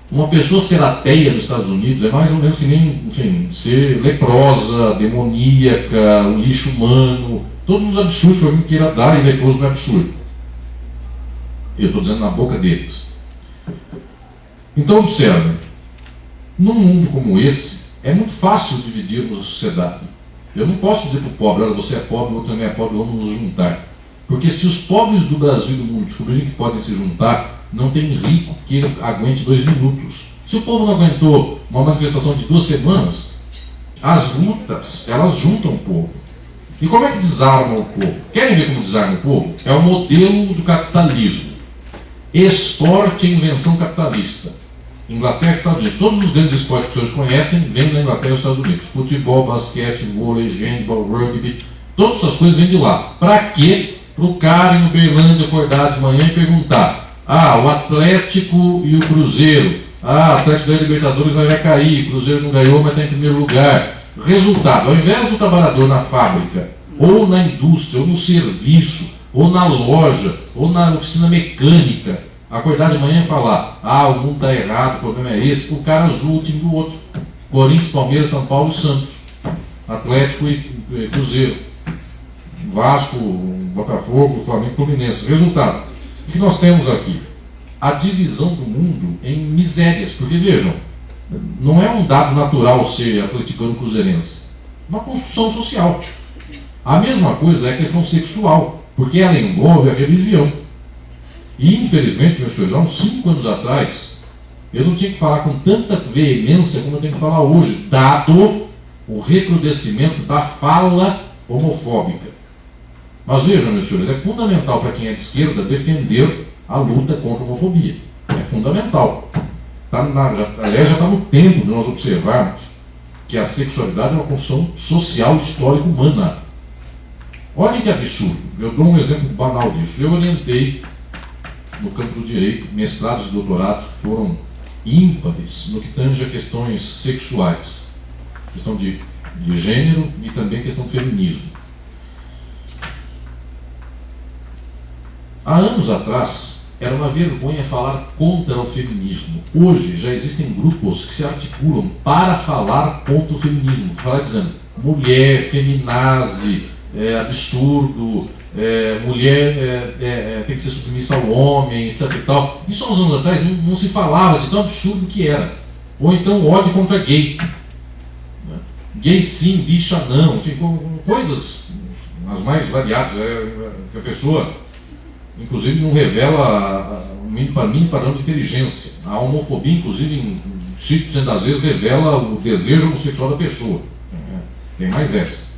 Uma pessoa ser ateia nos Estados Unidos é mais ou menos que nem, enfim, ser leprosa, demoníaca, o lixo humano, todos os absurdos que alguém queira dar, e leproso não é absurdo. Eu estou dizendo na boca deles. Então, observem, num mundo como esse, é muito fácil dividirmos a sociedade. Eu não posso dizer para o pobre, olha, você é pobre, o outro também é pobre, vamos nos juntar. Porque se os pobres do Brasil e do mundo descobrirem que podem se juntar, não tem rico que aguente 2 minutos. Se o povo não aguentou uma manifestação de 2 semanas, as lutas, elas juntam o povo. E como é que desarma o povo? Querem ver como desarma o povo? É o modelo do capitalismo. Esporte e invenção capitalista. Inglaterra e Estados Unidos. Todos os grandes esportes que vocês conhecem vêm da Inglaterra e dos Estados Unidos. Futebol, basquete, vôlei, handball, rugby, todas essas coisas vêm de lá. Para quê? Para o cara em Uberlândia acordar de manhã e perguntar: o Atlético e o Cruzeiro. O Atlético da Libertadores vai cair, o Cruzeiro não ganhou, mas está em primeiro lugar. Resultado: ao invés do trabalhador na fábrica, ou na indústria, ou no serviço, ou na loja, ou na oficina mecânica, acordar de manhã e falar: o mundo está errado, o problema é esse, o cara ajuda o time do outro. Corinthians, Palmeiras, São Paulo e Santos. Atlético e Cruzeiro. Vasco, Botafogo, Flamengo e Fluminense. Resultado: o que nós temos aqui? A divisão do mundo em misérias. Porque, vejam, não é um dado natural ser atleticano cruzeirense. É uma construção social. A mesma coisa é a questão sexual, porque ela envolve a religião. E, infelizmente, meus senhores, há uns 5 anos atrás, eu não tinha que falar com tanta veemência como eu tenho que falar hoje, dado o recrudescimento da fala homofóbica. Mas vejam, meus senhores, é fundamental para quem é de esquerda defender a luta contra a homofobia. É fundamental. Aliás, já está no tempo de nós observarmos que a sexualidade é uma construção social, histórica, humana. Olhem que absurdo. Eu dou um exemplo banal disso. Eu orientei, no campo do direito, mestrados e doutorados que foram ímpares no que tange a questões sexuais. Questão de gênero e também questão de feminismo. Há anos atrás, era uma vergonha falar contra o feminismo. Hoje, já existem grupos que se articulam para falar contra o feminismo. Falar dizendo, mulher, feminazi, absurdo, mulher tem que ser submissa ao homem, etc. E tal. Isso há uns anos atrás não se falava de tão absurdo que era. Ou então ódio contra gay. Gay sim, bicha não. Enfim, coisas as mais variadas. Que a pessoa, inclusive, não revela o mínimo padrão de inteligência. A homofobia, inclusive, em X% das vezes, revela o desejo homossexual da pessoa. Tem mais essa.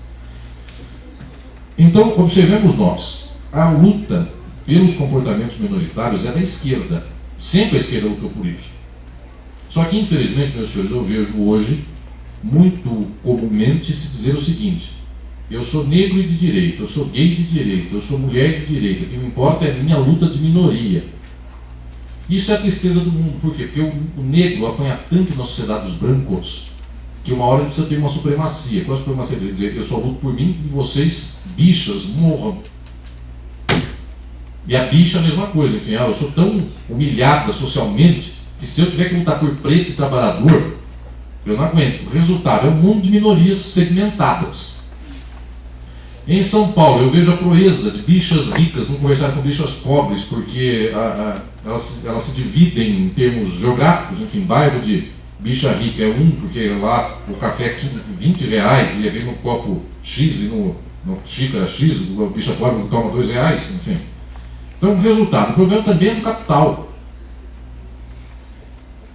Então, observemos nós. A luta pelos comportamentos minoritários é da esquerda. Sempre a esquerda lutou por isso. Só que, infelizmente, meus senhores, eu vejo hoje, muito comumente, se dizer o seguinte: eu sou negro e de direita, eu sou gay de direita, eu sou mulher de direita, o que me importa é a minha luta de minoria. Isso é a tristeza do mundo. Por quê? Porque o negro apanha tanto na sociedade dos brancos que uma hora ele precisa ter uma supremacia. Qual é a supremacia dele? Dizer, eu só luto por mim e vocês, bichas, morram. E a bicha é a mesma coisa. Enfim, eu sou tão humilhada socialmente que se eu tiver que lutar por preto e trabalhador, eu não aguento. O resultado é um mundo de minorias segmentadas. Em São Paulo, eu vejo a proeza de bichas ricas não conversar com bichas pobres, porque elas se dividem em termos geográficos. Enfim, bairro de bicha rica é porque lá o café é R$20 e vem no copo X e no xícara X, o bicha pobre toma R$2, enfim. Então, resultado, o problema também é do capital.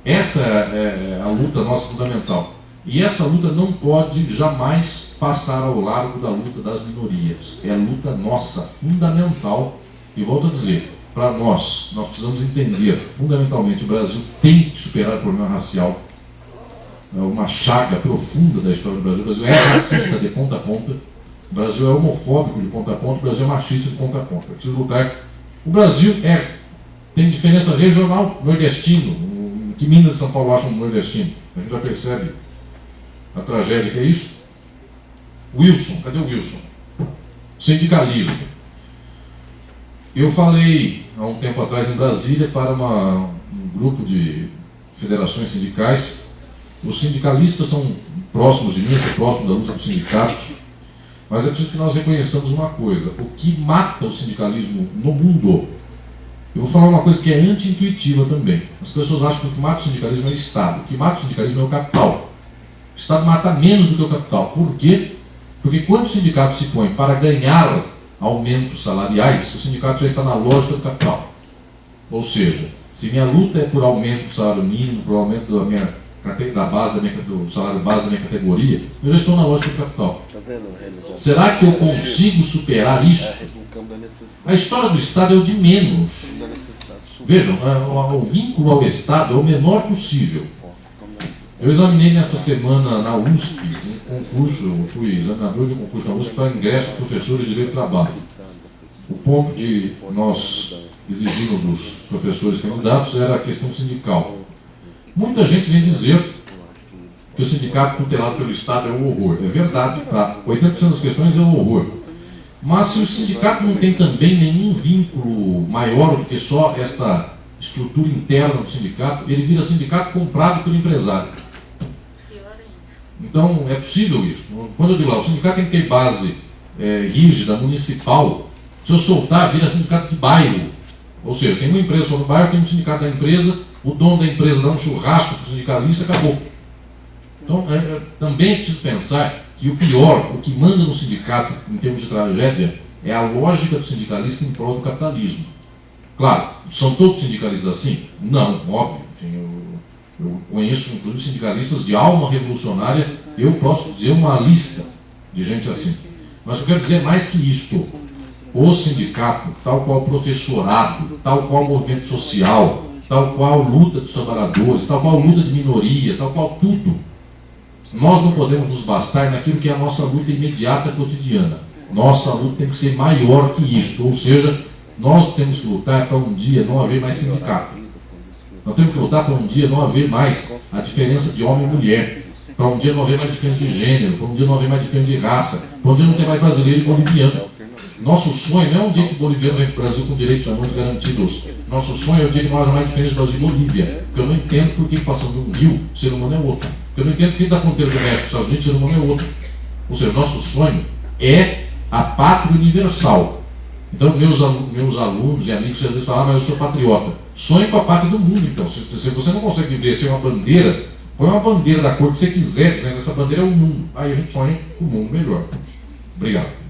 Essa é a luta nossa fundamental. E essa luta não pode jamais passar ao largo da luta das minorias. É a luta nossa, fundamental. E volto a dizer, para nós precisamos entender, fundamentalmente, o Brasil tem que superar o problema racial. É uma chaga profunda da história do Brasil. O Brasil é racista de ponta a ponta. O Brasil é homofóbico de ponta a ponta. O Brasil é machista de ponta a ponta. É preciso lutar. O Brasil tem diferença regional, nordestino. Que Minas e São Paulo acham nordestino? A gente já percebe a tragédia que é isso. Wilson, cadê o Wilson? Sindicalismo. Eu falei há um tempo atrás em Brasília para um grupo de federações sindicais. Os sindicalistas são próximos de mim, eu sou próximo da luta dos sindicatos, mas é preciso que nós reconheçamos uma coisa: o que mata o sindicalismo no mundo. Eu vou falar uma coisa que é anti-intuitiva também. As pessoas acham que o que mata o sindicalismo é o Estado. O que mata o sindicalismo é o capital. O Estado mata menos do que o capital. Por quê? Porque quando o sindicato se põe para ganhar aumentos salariais, o sindicato já está na lógica do capital. Ou seja, se minha luta é por aumento do salário mínimo, por aumento do salário base da minha categoria, eu já estou na lógica do capital. Será que eu consigo superar isso? A história do Estado é o de menos. Vejam, o vínculo ao Estado é o menor possível. Eu examinei nesta semana na USP um concurso, eu fui examinador de um concurso na USP para ingresso de professores de direito do trabalho. O ponto que nós exigimos dos professores candidatos era a questão sindical. Muita gente vem dizer que o sindicato tutelado pelo Estado é um horror. É verdade, para 80% das questões é um horror. Mas se o sindicato não tem também nenhum vínculo maior do que só esta estrutura interna do sindicato, ele vira sindicato comprado pelo empresário. Então, é possível isso. Quando eu digo lá, o sindicato tem que ter base rígida, municipal. Se eu soltar, vira sindicato de bairro. Ou seja, tem uma empresa só no bairro, tem um sindicato da empresa, o dono da empresa dá um churrasco para o sindicalista, acabou. Então, também é preciso pensar que o pior, o que manda no sindicato, em termos de tragédia, é a lógica do sindicalista em prol do capitalismo. Claro, são todos sindicalistas assim? Não, óbvio. Eu conheço, inclusive, sindicalistas de alma revolucionária, eu posso dizer uma lista de gente assim. Mas eu quero dizer mais que isto. O sindicato, tal qual o professorado, tal qual o movimento social, tal qual a luta dos trabalhadores, tal qual a luta de minoria, tal qual tudo, nós não podemos nos bastar naquilo que é a nossa luta imediata cotidiana. Nossa luta tem que ser maior que isso. Ou seja, nós temos que lutar para um dia não haver mais sindicato. Nós temos que lutar para um dia não haver mais a diferença de homem e mulher, para um dia não haver mais diferença de gênero, para um dia não haver mais diferença de raça, para um dia não ter mais brasileiro e boliviano. Nosso sonho não é um dia que o boliviano vem para o Brasil com direitos humanos garantidos. Nosso sonho é o dia que não haja mais diferença de Brasil e Bolívia. Porque eu não entendo por que passando um rio, o ser humano é outro. Porque eu não entendo por que da fronteira do México, Estados Unidos, o ser humano é outro. Ou seja, nosso sonho é a pátria universal. Então, meus alunos e amigos às vezes falam, mas eu sou patriota. Sonhe com a pátria do mundo, então. Se você não consegue viver sem uma bandeira, põe uma bandeira da cor que você quiser, dizendo que essa bandeira é o mundo. Aí a gente sonha com o mundo melhor. Obrigado.